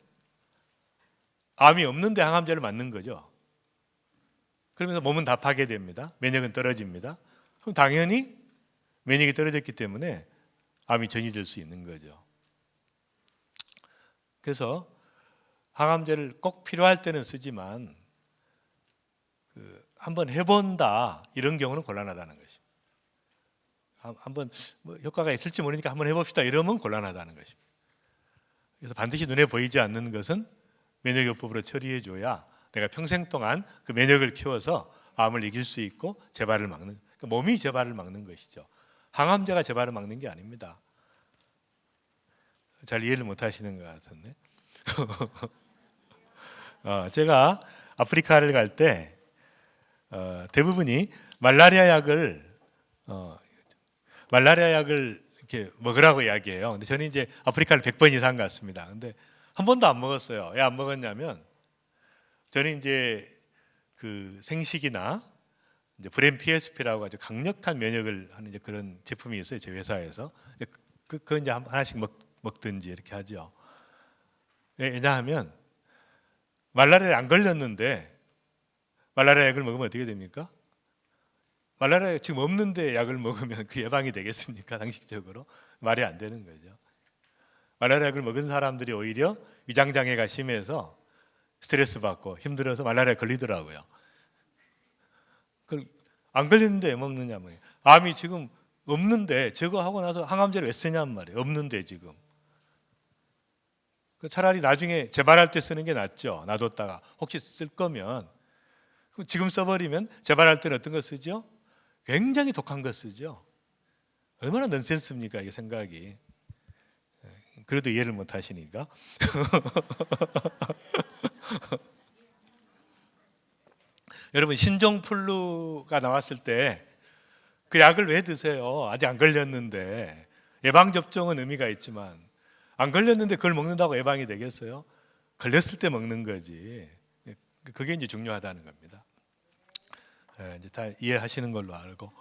암이 없는데 항암제를 맞는 거죠. 그러면서 몸은 다 파괴됩니다. 면역은 떨어집니다. 그럼 당연히 면역이 떨어졌기 때문에 암이 전이될 수 있는 거죠. 그래서 항암제를 꼭 필요할 때는 쓰지만 한번 해본다 이런 경우는 곤란하다는 것입니다. 한번 효과가 있을지 모르니까 한번 해봅시다 이러면 곤란하다는 것입니다. 그래서 반드시 눈에 보이지 않는 것은 면역요법으로 처리해줘야 내가 평생 동안 그 면역을 키워서 암을 이길 수 있고 재발을 막는, 그러니까 몸이 재발을 막는 것이죠. 항암제가 재발을 막는 게 아닙니다. 잘 이해를 못 하시는 것 같은데. 제가 아프리카를 갈 때 대부분이 말라리아 약을 이렇게 먹으라고 이야기해요. 근데 저는 이제 아프리카를 100번 이상 갔습니다. 근데 한 번도 안 먹었어요. 왜 안 먹었냐면 저는 이제 생식이나 이제 브렘 PSP라고 아주 강력한 면역을 하는 이제 그런 제품이 있어요. 제 회사에서. 그거 이제 하나씩 먹든지 이렇게 하죠. 왜냐하면 말라리아에 안 걸렸는데 말라리아 약을 먹으면 어떻게 됩니까? 말라리아 지금 없는데 약을 먹으면 그 예방이 되겠습니까? 상식적으로 말이 안 되는 거죠. 말라리아 약을 먹은 사람들이 오히려 위장장애가 심해서 스트레스 받고 힘들어서 말라리아에 걸리더라고요. 그걸 안 걸리는데 왜 먹느냐면 암이 지금 없는데 제거하고 나서 항암제를 왜 쓰냔 말이에요. 없는데 지금. 차라리 나중에 재발할 때 쓰는 게 낫죠. 놔뒀다가 혹시 쓸 거면 지금 써버리면 재발할 때는 어떤 거 쓰죠? 굉장히 독한 거 쓰죠. 얼마나 넌센스입니까 이게 생각이. 그래도 이해를 못 하시니까. 여러분 신종플루가 나왔을 때 그 약을 왜 드세요? 아직 안 걸렸는데. 예방 접종은 의미가 있지만 안 걸렸는데 그걸 먹는다고 예방이 되겠어요? 걸렸을 때 먹는 거지. 그게 이제 중요하다는 겁니다. 이제 다 이해하시는 걸로 알고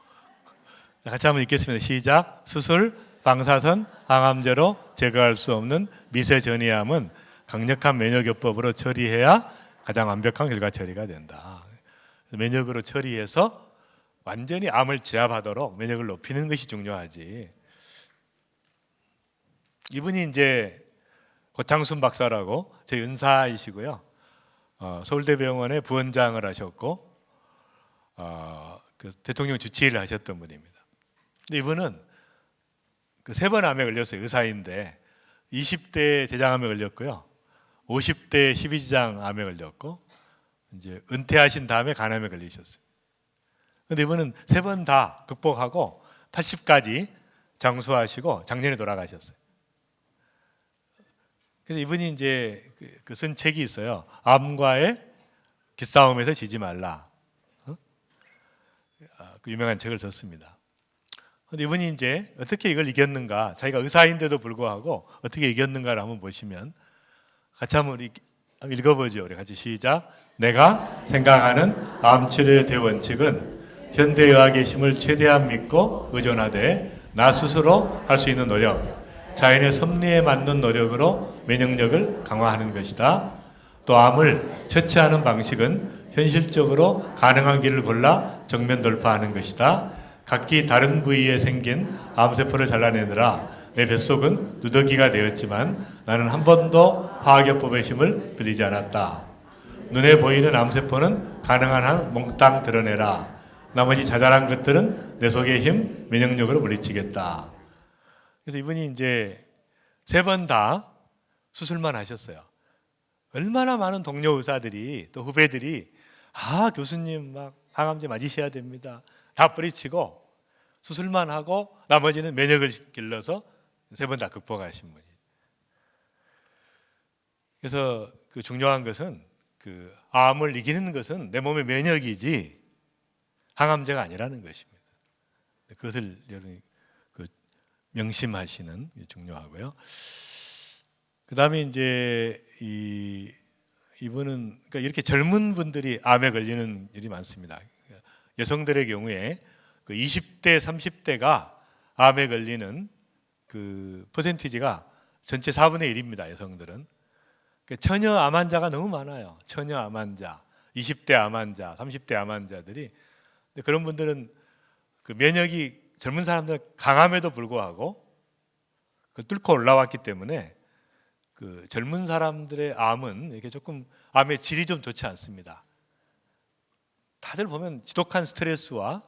같이 한번 읽겠습니다. 시작. 수술, 방사선, 항암제로 제거할 수 없는 미세 전이암은 강력한 면역요법으로 처리해야 가장 완벽한 결과 처리가 된다. 면역으로 처리해서 완전히 암을 제압하도록 면역을 높이는 것이 중요하지. 이분이 이제 고창순 박사라고 제 은사이시고요. 서울대병원의 부원장을 하셨고 그 대통령 주치의를 하셨던 분입니다. 근데 이분은 그 3번 암에 걸렸어요. 의사인데 20대 대장암에 걸렸고요. 50대 12지장 암에 걸렸고 이제 은퇴하신 다음에 간암에 걸리셨어요. 근데 이분은 3번 다 극복하고 80까지 장수하시고 작년에 돌아가셨어요. 그래서 이분이 이제 그 쓴 책이 있어요. 암과의 기싸움에서 지지 말라. 그 유명한 책을 썼습니다. 근데 이분이 이제 어떻게 이걸 이겼는가, 자기가 의사인데도 불구하고 어떻게 이겼는가를 한번 보시면 같이 한번 읽어보죠. 우리 같이 시작. 내가 생각하는 암 치료의 대원칙은 현대의학의 힘을 최대한 믿고 의존하되 나 스스로 할 수 있는 노력, 자연의 섭리에 맞는 노력으로 면역력을 강화하는 것이다. 또 암을 처치하는 방식은 현실적으로 가능한 길을 골라 정면 돌파하는 것이다. 각기 다른 부위에 생긴 암세포를 잘라내느라 내 뱃속은 누더기가 되었지만 나는 한 번도 화학요법의 힘을 빌리지 않았다. 눈에 보이는 암세포는 가능한 한 몽땅 드러내라. 나머지 자잘한 것들은 내 속의 힘, 면역력으로 물리치겠다. 그래서 이분이 이제 3번 다 수술만 하셨어요. 얼마나 많은 동료 의사들이 또 후배들이 교수님 막 항암제 맞으셔야 됩니다. 다 뿌리치고 수술만 하고 나머지는 면역을 길러서 3번 다 극복하신 분이. 그래서 그 중요한 것은 그 암을 이기는 것은 내 몸의 면역이지 항암제가 아니라는 것입니다. 그것을 여러분이 명심하시는 게 중요하고요. 그 다음에 이제 이분은 그러니까 이렇게 젊은 분들이 암에 걸리는 일이 많습니다. 여성들의 경우에 그 20대, 30대가 암에 걸리는 그 퍼센티지가 전체 4분의 1입니다. 여성들은. 그러니까 처녀 암 환자가 너무 많아요. 처녀 암 환자, 20대 암 환자, 30대 암 환자들이. 근데 그런 분들은 그 면역이 젊은 사람들은 강함에도 불구하고 그걸 뚫고 올라왔기 때문에 그 젊은 사람들의 암은 이렇게 조금 암의 질이 좀 좋지 않습니다. 다들 보면 지독한 스트레스와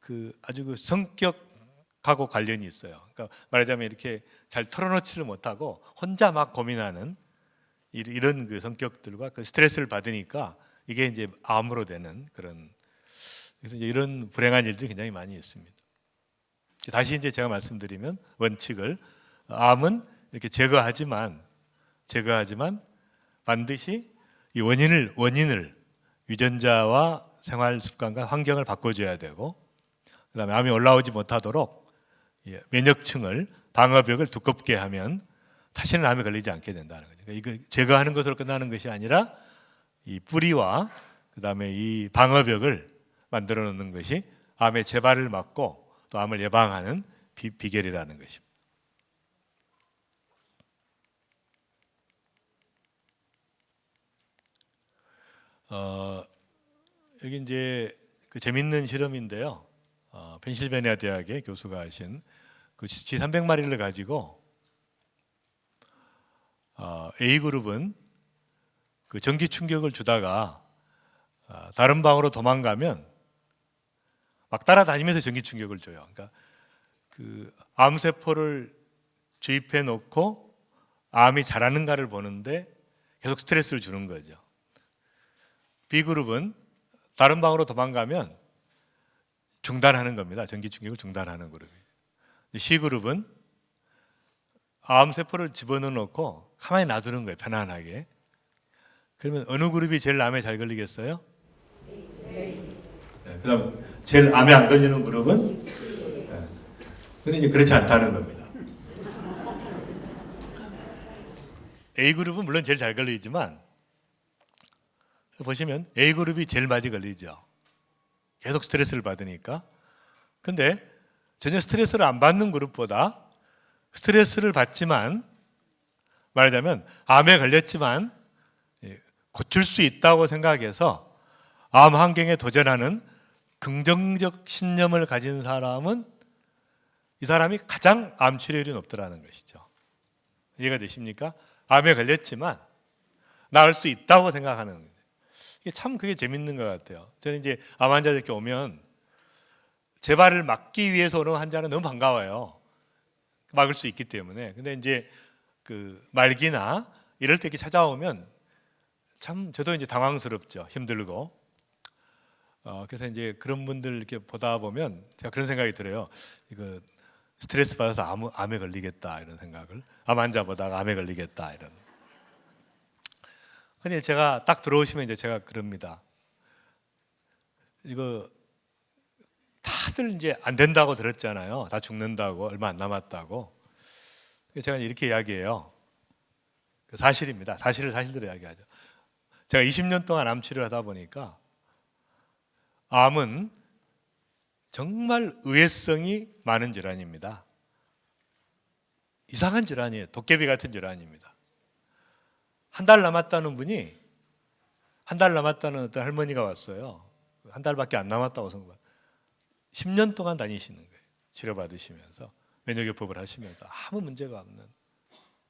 그 아주 그 성격하고 관련이 있어요. 그러니까 말하자면 이렇게 잘 털어놓지를 못하고 혼자 막 고민하는 이런 그 성격들과 그 스트레스를 받으니까 이게 이제 암으로 되는 그런, 그래서 이제 이런 불행한 일들이 굉장히 많이 있습니다. 다시 이제 제가 말씀드리면 원칙을, 암은 이렇게 제거하지만 반드시 이 원인을 유전자와 생활 습관과 환경을 바꿔줘야 되고, 그다음에 암이 올라오지 못하도록 면역층을, 방어벽을 두껍게 하면 다시는 암에 걸리지 않게 된다는 거죠. 그러니까 이거 제거하는 것으로 끝나는 것이 아니라 이 뿌리와 그다음에 이 방어벽을 만들어 놓는 것이 암의 재발을 막고 또 암을 예방하는 비결이라는 것입니다. 여기 이제 그 재밌는 실험인데요. 펜실베니아 대학의 교수가 하신 그 쥐 300마리를 가지고 A 그룹은 그 전기 충격을 주다가 다른 방으로 도망가면 막 따라다니면서 전기 충격을 줘요. 그러니까 그 암세포를 주입해 놓고 암이 자라는가를 보는데 계속 스트레스를 주는 거죠. B그룹은 다른 방으로 도망가면 중단하는 겁니다. 전기 충격을 중단하는 그룹이에요. C그룹은 암세포를 집어넣어 놓고 가만히 놔두는 거예요. 편안하게. 그러면 어느 그룹이 제일 암에 잘 걸리겠어요? 그다음 제일 암에 안 걸리는 그룹은? 근데 이제 그렇지 않다는 겁니다. A그룹은 물론 제일 잘 걸리지만 보시면 A그룹이 제일 많이 걸리죠. 계속 스트레스를 받으니까. 근데 전혀 스트레스를 안 받는 그룹보다 스트레스를 받지만, 말하자면 암에 걸렸지만 고칠 수 있다고 생각해서 암 환경에 도전하는 긍정적 신념을 가진 사람은 이 사람이 가장 암 치료율이 높더라는 것이죠. 이해가 되십니까? 암에 걸렸지만 나을 수 있다고 생각하는 거예요. 이게 참 그게 재밌는 것 같아요. 저는 이제 암 환자 이렇게 오면 재발을 막기 위해서 오는 환자는 너무 반가워요. 막을 수 있기 때문에. 근데 이제 그 말기나 이럴 때 이렇게 찾아오면 참 저도 이제 당황스럽죠. 힘들고. 그래서 이제 그런 분들 이렇게 보다 보면 제가 그런 생각이 들어요. 이거 스트레스 받아서 암에 걸리겠다 이런 생각을. 암 환자 보다가 암에 걸리겠다 이런. 근데 제가 딱 들어오시면 이제 제가 그럽니다. 이거 다들 이제 안 된다고 들었잖아요. 다 죽는다고, 얼마 안 남았다고. 제가 이렇게 이야기해요. 사실입니다. 사실을 사실대로 이야기하죠. 제가 20년 동안 암 치료를 하다 보니까 암은 정말 의외성이 많은 질환입니다. 이상한 질환이에요. 도깨비 같은 질환입니다. 한 달 남았다는 분이, 한 달 남았다는 어떤 할머니가 왔어요. 한 달밖에 안 남았다고 생각. 10년 동안 다니시는 거예요. 치료받으시면서 면역요법을 하시면서 아무 문제가 없는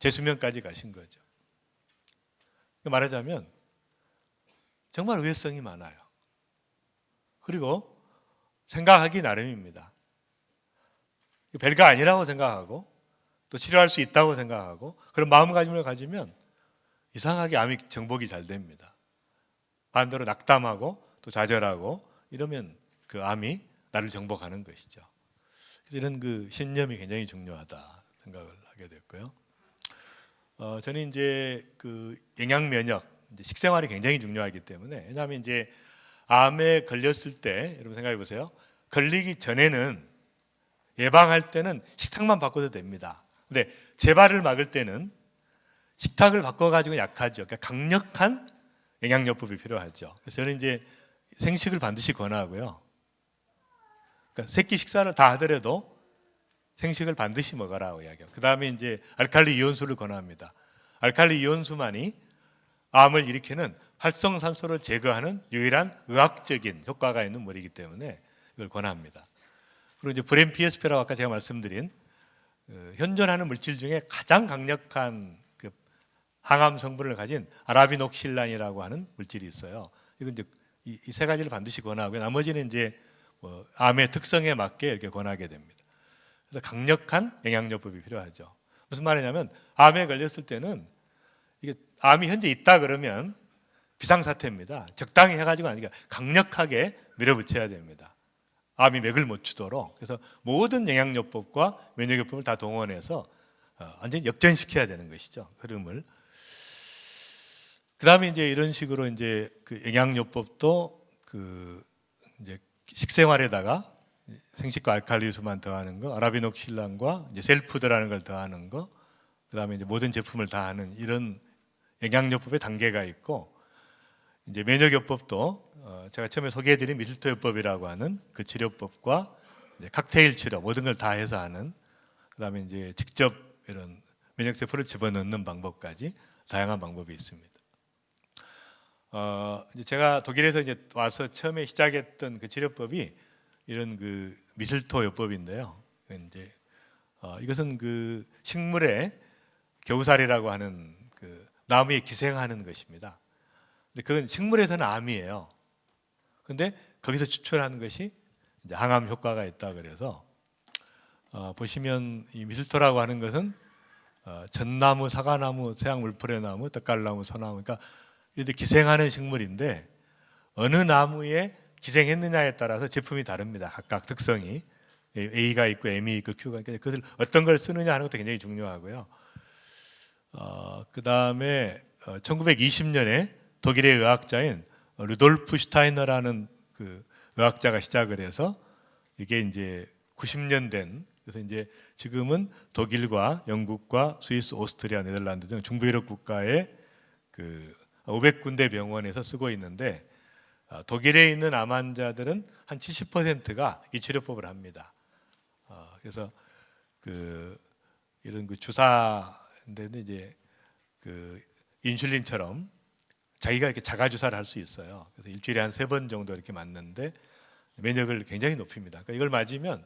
재수면까지 가신 거죠. 말하자면 정말 의외성이 많아요. 그리고 생각하기 나름입니다. 별거 아니라고 생각하고 또 치료할 수 있다고 생각하고 그런 마음가짐을 가지면 이상하게 암이 정복이 잘 됩니다. 반대로 낙담하고 또 좌절하고 이러면 그 암이 나를 정복하는 것이죠. 그래서 이런 그 신념이 굉장히 중요하다 생각을 하게 됐고요. 저는 이제 그 영양 면역, 이제 식생활이 굉장히 중요하기 때문에, 왜냐하면 이제 암에 걸렸을 때 여러분 생각해 보세요. 걸리기 전에는 예방할 때는 식탁만 바꿔도 됩니다. 근데 재발을 막을 때는 식탁을 바꿔가지고 약하죠. 그러니까 강력한 영양요법이 필요하죠. 그래서 저는 이제 생식을 반드시 권하고요. 그러니까 새끼 식사를 다 하더라도 생식을 반드시 먹어라고 이야기해요. 그 다음에 이제 알칼리 이온수를 권합니다. 알칼리 이온수만이 암을 일으키는 활성산소를 제거하는 유일한 의학적인 효과가 있는 물이기 때문에 이걸 권합니다. 그리고 이제 브렌피에스페라고 아까 제가 말씀드린 현존하는 물질 중에 가장 강력한 그 항암 성분을 가진 아라비녹실란이라고 하는 물질이 있어요. 이건 이제 이 세 가지를 반드시 권하고요. 나머지는 이제 뭐 암의 특성에 맞게 이렇게 권하게 됩니다. 그래서 강력한 영양요법이 필요하죠. 무슨 말이냐면 암에 걸렸을 때는 이게 암이 현재 있다 그러면 비상사태입니다. 적당히 해가지고 아니라 강력하게 밀어붙여야 됩니다. 암이 맥을 못 추도록. 그래서 모든 영양요법과 면역요법을 다 동원해서 완전히 역전시켜야 되는 것이죠. 흐름을. 그 다음에 이제 이런 식으로 이제 그 영양요법도 그 이제 식생활에다가 생식과 알칼리수만 더하는 거, 아라비녹실란과 이제 셀푸드라는 걸 더하는 거, 그 다음에 이제 모든 제품을 다 하는 이런 영양요법의 단계가 있고, 이제 면역요법도 제가 처음에 소개해드린 미슬토요법이라고 하는 그 치료법과 이제 칵테일 치료 모든 걸 다 해서 하는, 그 다음에 이제 직접 이런 면역세포를 집어넣는 방법까지 다양한 방법이 있습니다. 이제 제가 독일에서 이제 와서 처음에 시작했던 그 치료법이 이런 그 미슬토요법인데요. 이제 이것은 그 식물의 겨우살이라고 하는 그 나무에 기생하는 것입니다. 근데 그건 식물에서는 암이에요. 근데 거기서 추출하는 것이 이제 항암 효과가 있다 그래서 보시면 이 미슬토라고 하는 것은 전나무, 사과나무, 서양물포래나무, 떡갈나무, 소나무, 그러니까 이렇게 기생하는 식물인데 어느 나무에 기생했느냐에 따라서 제품이 다릅니다. 각각 특성이 A가 있고 M이 있고 Q가 있고 그것을 어떤 걸 쓰느냐 하는 것도 굉장히 중요하고요. 그 다음에 1920년에 독일의 의학자인 루돌프 슈타이너라는 그 의학자가 시작을 해서 이게 이제 90년 된 그래서 이제 지금은 독일과 영국과 스위스, 오스트리아, 네덜란드 등 중부 유럽 국가의 그 500군데 병원에서 쓰고 있는데 독일에 있는 암 환자들은 한 70%가 이 치료법을 합니다. 그래서 그 이런 그 주사인데 이제 그 인슐린처럼 자기가 이렇게 자가 주사를 할 수 있어요. 그래서 일주일에 한 3번 정도 이렇게 맞는데 면역을 굉장히 높입니다. 그러니까 이걸 맞으면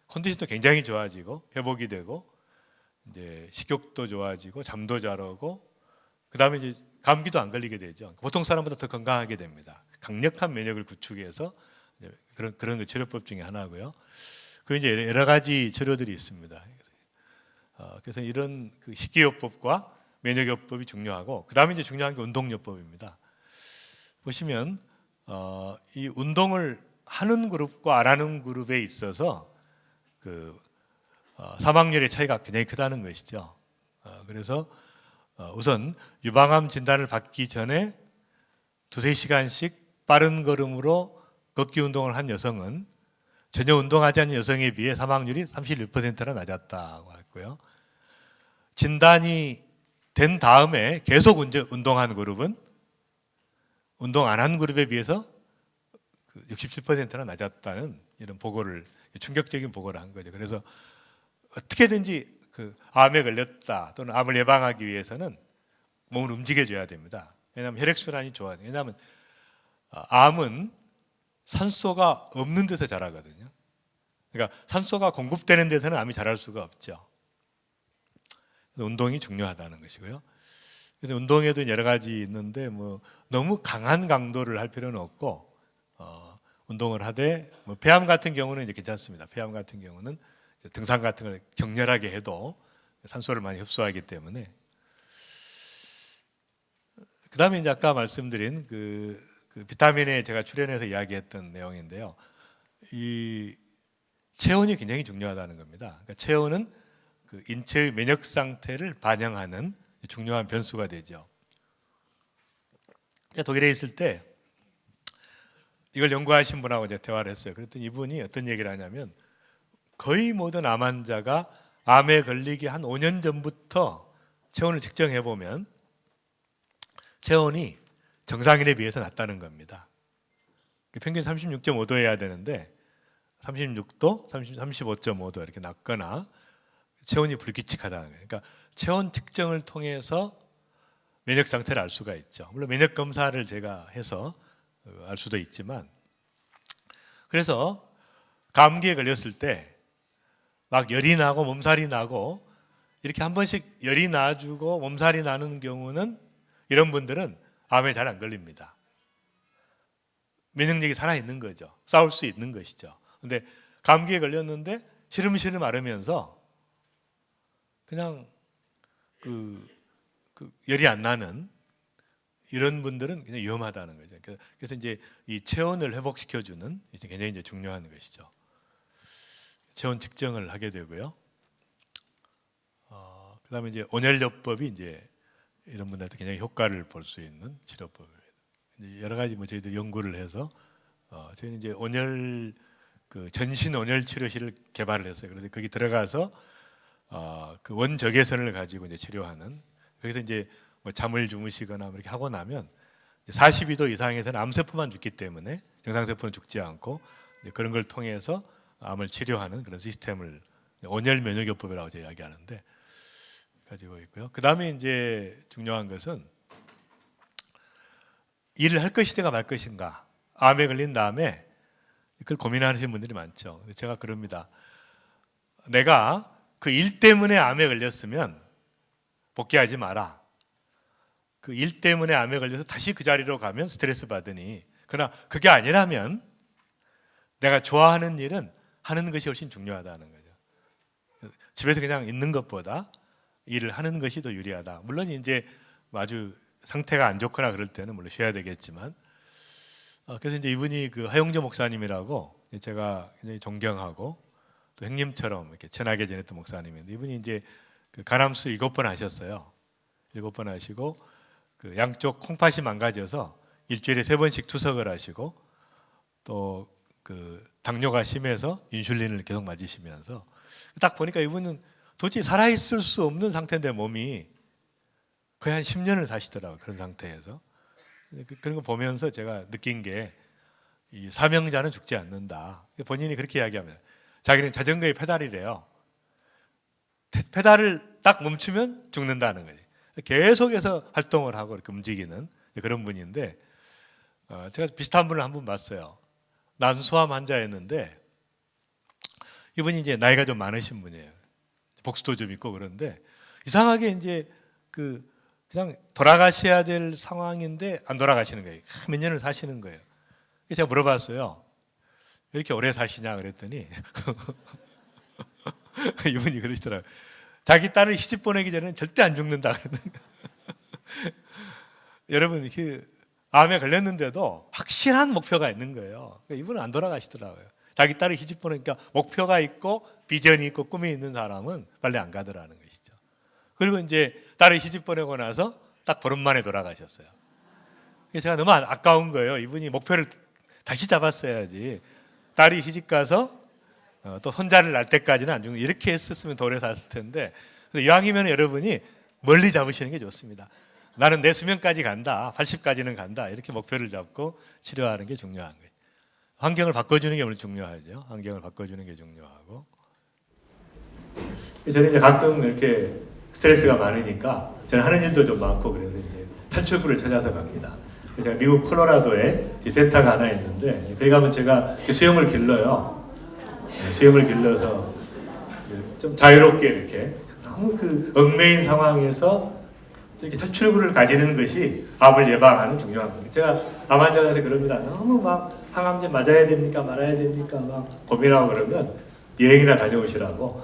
컨디션도 굉장히 좋아지고 회복이 되고 이제 식욕도 좋아지고 잠도 잘 오고 그다음에 이제 감기도 안 걸리게 되죠. 보통 사람보다 더 건강하게 됩니다. 강력한 면역을 구축해서 그런 그 치료법 중에 하나고요. 그 이제 여러 가지 치료들이 있습니다. 그래서 이런 그 식이요법과 면역요법이 중요하고 그다음에 이제 중요한 게 운동요법입니다. 보시면 이 운동을 하는 그룹과 안 하는 그룹에 있어서 그 사망률의 차이가 굉장히 크다는 것이죠. 그래서 우선 유방암 진단을 받기 전에 2-3시간씩 빠른 걸음으로 걷기 운동을 한 여성은 전혀 운동하지 않은 여성에 비해 사망률이 31%나 낮았다고 했고요. 진단이 된 다음에 계속 운동한 그룹은 운동 안 한 그룹에 비해서 67%나 낮았다는 이런 보고를, 충격적인 보고를 한 거죠. 그래서 어떻게든지 그 암에 걸렸다 또는 암을 예방하기 위해서는 몸을 움직여줘야 됩니다. 왜냐하면 혈액순환이 좋아요. 왜냐하면 암은 산소가 없는 데서 자라거든요. 그러니까 산소가 공급되는 데서는 암이 자랄 수가 없죠. 그래서 운동이 중요하다는 것이고요. 그래서 운동에도 여러 가지 있는데 뭐 너무 강한 강도를 할 필요는 없고 운동을 하되 뭐 폐암 같은 경우는 이제 괜찮습니다. 폐암 같은 경우는 등산 같은 걸 격렬하게 해도 산소를 많이 흡수하기 때문에. 그다음에 이제 아까 말씀드린 그 비타민에 제가 출연해서 이야기했던 내용인데요. 이 체온이 굉장히 중요하다는 겁니다. 그러니까 체온은 그 인체의 면역 상태를 반영하는 중요한 변수가 되죠. 독일에 있을 때 이걸 연구하신 분하고 이제 대화를 했어요. 그랬더니 이분이 어떤 얘기를 하냐면 거의 모든 암 환자가 암에 걸리기 한 5년 전부터 체온을 측정해 보면 체온이 정상인에 비해서 낮다는 겁니다. 평균 36.5도여야 되는데 36도, 35.5도 이렇게 낮거나 체온이 불규칙하다는 거예요. 그러니까 체온 측정을 통해서 면역 상태를 알 수가 있죠. 물론 면역 검사를 제가 해서 알 수도 있지만, 그래서 감기에 걸렸을 때 막 열이 나고 몸살이 나고 이렇게 한 번씩 열이 나주고 몸살이 나는 경우는 이런 분들은 암에 잘 안 걸립니다. 면역력이 살아있는 거죠. 싸울 수 있는 것이죠. 근데 감기에 걸렸는데 시름시름 앓으면서 그냥 그 열이 안 나는 이런 분들은 그냥 위험하다는 거죠. 그래서 이제 이 체온을 회복시켜주는 이제 굉장히 이제 중요한 것이죠. 체온 측정을 하게 되고요. 그다음에 이제 온열요법이 이제 이런 분들한테 굉장히 효과를 볼 수 있는 치료법입니다. 이제 여러 가지 뭐 저희들 연구를 해서 저희는 이제 온열 그 전신 온열 치료실을 개발을 했어요. 그래서 거기 들어가서 그 원적외선을 가지고 이제 치료하는, 거기서 이제 뭐 잠을 주무시거나 이렇게 하고 나면 42도 이상에서는 암세포만 죽기 때문에 정상세포는 죽지 않고 이제 그런 걸 통해서 암을 치료하는 그런 시스템을 온열 면역요법이라고 제가 이야기하는데 가지고 있고요. 그 다음에 이제 중요한 것은 일을 할 것이든가 말 것인가. 암에 걸린 다음에 그걸 고민하시는 분들이 많죠. 제가 그럽니다. 내가 그 일 때문에 암에 걸렸으면 복귀하지 마라. 그 일 때문에 암에 걸려서 다시 그 자리로 가면 스트레스 받으니, 그러나 그게 아니라면 내가 좋아하는 일은 하는 것이 훨씬 중요하다는 거죠. 집에서 그냥 있는 것보다 일을 하는 것이 더 유리하다. 물론 이제 아주 상태가 안 좋거나 그럴 때는 물론 쉬어야 되겠지만, 그래서 이제 이분이 그 하용조 목사님이라고 제가 굉장히 존경하고 또 형님처럼 이렇게 친하게 지냈던 목사님인데, 이분이 이제 그 간암수 7번 하셨어요. 7번 하시고 그 양쪽 콩팥이 망가져서 일주일에 3번씩 투석을 하시고 또 그 당뇨가 심해서 인슐린을 계속 맞으시면서 딱 보니까 이분은 도저히 살아있을 수 없는 상태인데 몸이 거의 한 10년을 사시더라고요. 그런 상태에서. 그런 거 보면서 제가 느낀 게 이 사명자는 죽지 않는다. 본인이 그렇게 이야기합니다. 자기는 자전거의 페달이래요. 페달을 딱 멈추면 죽는다는 거지. 계속해서 활동을 하고 이렇게 움직이는 그런 분인데 제가 비슷한 분을 한 분 봤어요. 난소암 환자였는데 이분이 이제 나이가 좀 많으신 분이에요. 복수도 좀 있고 그런데 이상하게 이제 그냥 돌아가셔야 될 상황인데 안 돌아가시는 거예요. 몇 년을 사시는 거예요. 그래서 제가 물어봤어요. 왜 이렇게 오래 사시냐 그랬더니 이분이 그러시더라고요. 자기 딸을 시집 보내기 전에는 절대 안 죽는다 그러는 거예요. 여러분 암에 걸렸는데도 확실한 목표가 있는 거예요. 그러니까 이분은 안 돌아가시더라고요. 자기 딸을 시집 보내니까 목표가 있고 비전이 있고 꿈이 있는 사람은 빨리 안 가더라는 것이죠. 그리고 이제 딸을 시집 보내고 나서 딱 보름 만에 돌아가셨어요. 그래서 제가 너무 아까운 거예요. 이분이 목표를 다시 잡았어야지. 딸이 시집 가서 또 손자를 낳을 때까지는 안 죽는 이렇게 했었으면 더 오래 살았을 텐데 이왕이면 여러분이 멀리 잡으시는 게 좋습니다. 나는 내 수명까지 간다. 80까지는 간다. 이렇게 목표를 잡고 치료하는 게 중요한 거예요. 환경을 바꿔주는 게 오늘 중요하죠. 환경을 바꿔주는 게 중요하고. 저는 이제 가끔 이렇게 스트레스가 많으니까 저는 하는 일도 좀 많고 그래서 이제 탈출구를 찾아서 갑니다. 제가 미국 콜로라도에 센터가 하나 있는데 거기 가면 제가 수영을 길러요. 수영을 길러서 좀 자유롭게 이렇게 너무 얽매인 상황에서 이렇게 탈출구를 가지는 것이 암을 예방하는 중요한 거예요. 제가 암 환자들한테 그럽니다. 너무 막 항암제 맞아야 됩니까 말아야 됩니까 막 고민하고 그러면 여행이나 다녀오시라고.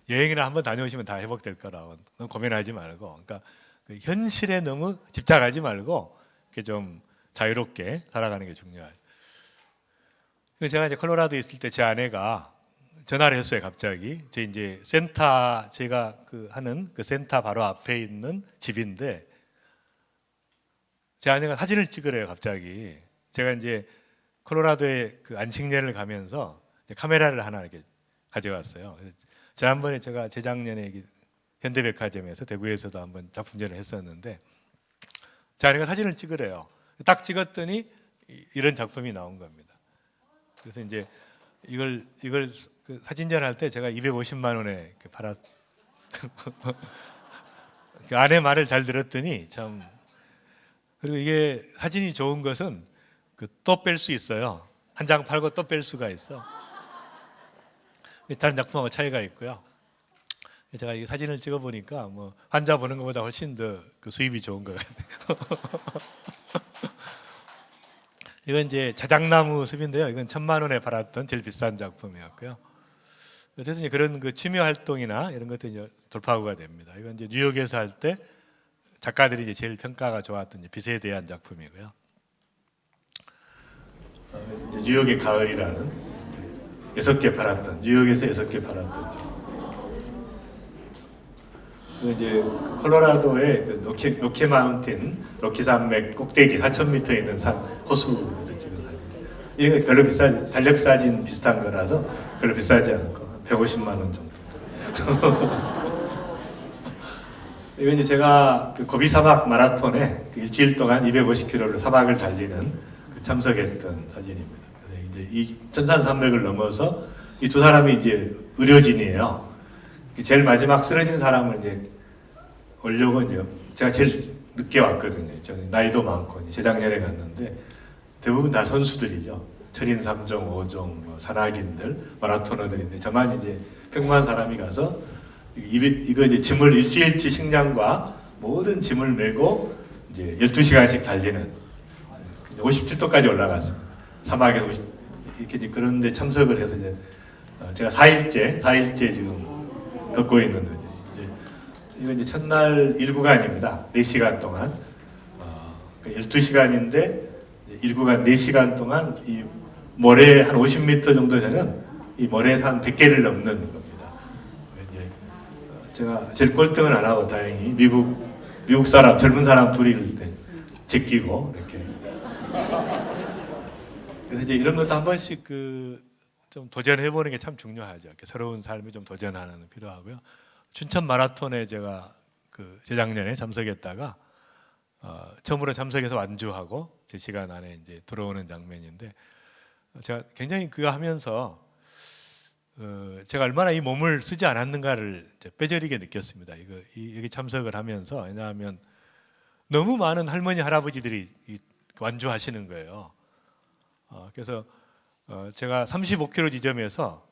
여행이나 한번 다녀오시면 다 회복될 거라고. 너무 고민하지 말고. 그러니까 현실에 너무 집착하지 말고 이렇게 좀 자유롭게 살아가는 게 중요해요. 제가 이제 콜로라도에 있을 때 제 아내가 전화를 했어요. 갑자기 제 이제 센터 제가 하는 센터 바로 앞에 있는 집인데 제 아내가 사진을 찍으래요. 갑자기 제가 이제 콜로라도에 안식년을 가면서 카메라를 하나 이렇게 가져왔어요. 지난번에 제가 재작년에 현대백화점에서 대구에서도 한번 작품전을 했었는데 제 아내가 사진을 찍으래요. 딱 찍었더니 이런 작품이 나온 겁니다. 그래서 이제 이걸 사진전 할 때 제가 250만 원에 팔았. 아내 말을 잘 들었더니 참. 그리고 이게 사진이 좋은 것은 또 뺄 수 있어요. 한 장 팔고 또 뺄 수가 있어. 다른 작품하고 차이가 있고요. 제가 이 사진을 찍어 보니까 뭐 환자 보는 것보다 훨씬 더 수입이 좋은 것 같아요. 이건 이제 자작나무 숲인데요. 이건 1,000만 원에 팔았던 제일 비싼 작품이었고요. 그래서 이제 그런 취미 활동이나 이런 것들이 이제 돌파구가 됩니다. 이건 이제 뉴욕에서 할 때 작가들이 이제 제일 평가가 좋았던 빛에 대한 작품이고요. 이제 뉴욕의 가을이라는 6개 팔았던 뉴욕에서 6개 팔았던. 이제 콜로라도의 로키 마운틴, 로키 산맥 꼭대기 4,000m 있는 산 호수에서 찍은 사진. 이게 별로 비싼 달력 사진 비슷한 거라서 별로 비싸지 않고 150만 원 정도. 이건 이제 제가 고비 사막 마라톤에 일주일 동안 250km를 사막을 달리는 참석했던 사진입니다. 이제 이 천산산맥을 넘어서 이 두 사람이 이제 의료진이에요. 제일 마지막 쓰러진 사람을 이제 오려고 이제 제가 제일 늦게 왔거든요. 저는 나이도 많고 재작년에 갔는데 대부분 다 선수들이죠. 철인 3종, 5종, 산악인들, 마라토너들인데 저만 이제 평범한 사람이 가서 이거 이제 짐을 일주일치 식량과 모든 짐을 메고 이제 12시간씩 달리는 57도까지 올라갔습니다. 사막에서 이렇게 이제 그런데 참석을 해서 이제 제가 4일째 지금 걷고 있는 거죠. 이거 이제 첫날 1구간입니다. 4시간 동안 12시간인데 1구간 4시간 동안 이 모래 한 50m 정도 되는 이 모래에서 한 100개를 넘는 겁니다. 이제 제가 제일 꼴등은 안 하고 다행히 미국 사람 젊은 사람 둘이 제끼고 이렇게. 그래서 이제 이런 것도 한 번씩 좀 도전해보는 게 참 중요하죠. 이렇게 새로운 삶에 좀 도전하는 필요하고요. 춘천 마라톤에 제가 그 재작년에 참석했다가 처음으로 참석해서 완주하고 제 시간 안에 이제 들어오는 장면인데 제가 굉장히 그거 하면서 제가 얼마나 이 몸을 쓰지 않았는가를 이제 뼈저리게 느꼈습니다. 여기 참석을 하면서. 왜냐하면 너무 많은 할머니 할아버지들이 완주하시는 거예요. 그래서 제가 35km 지점에서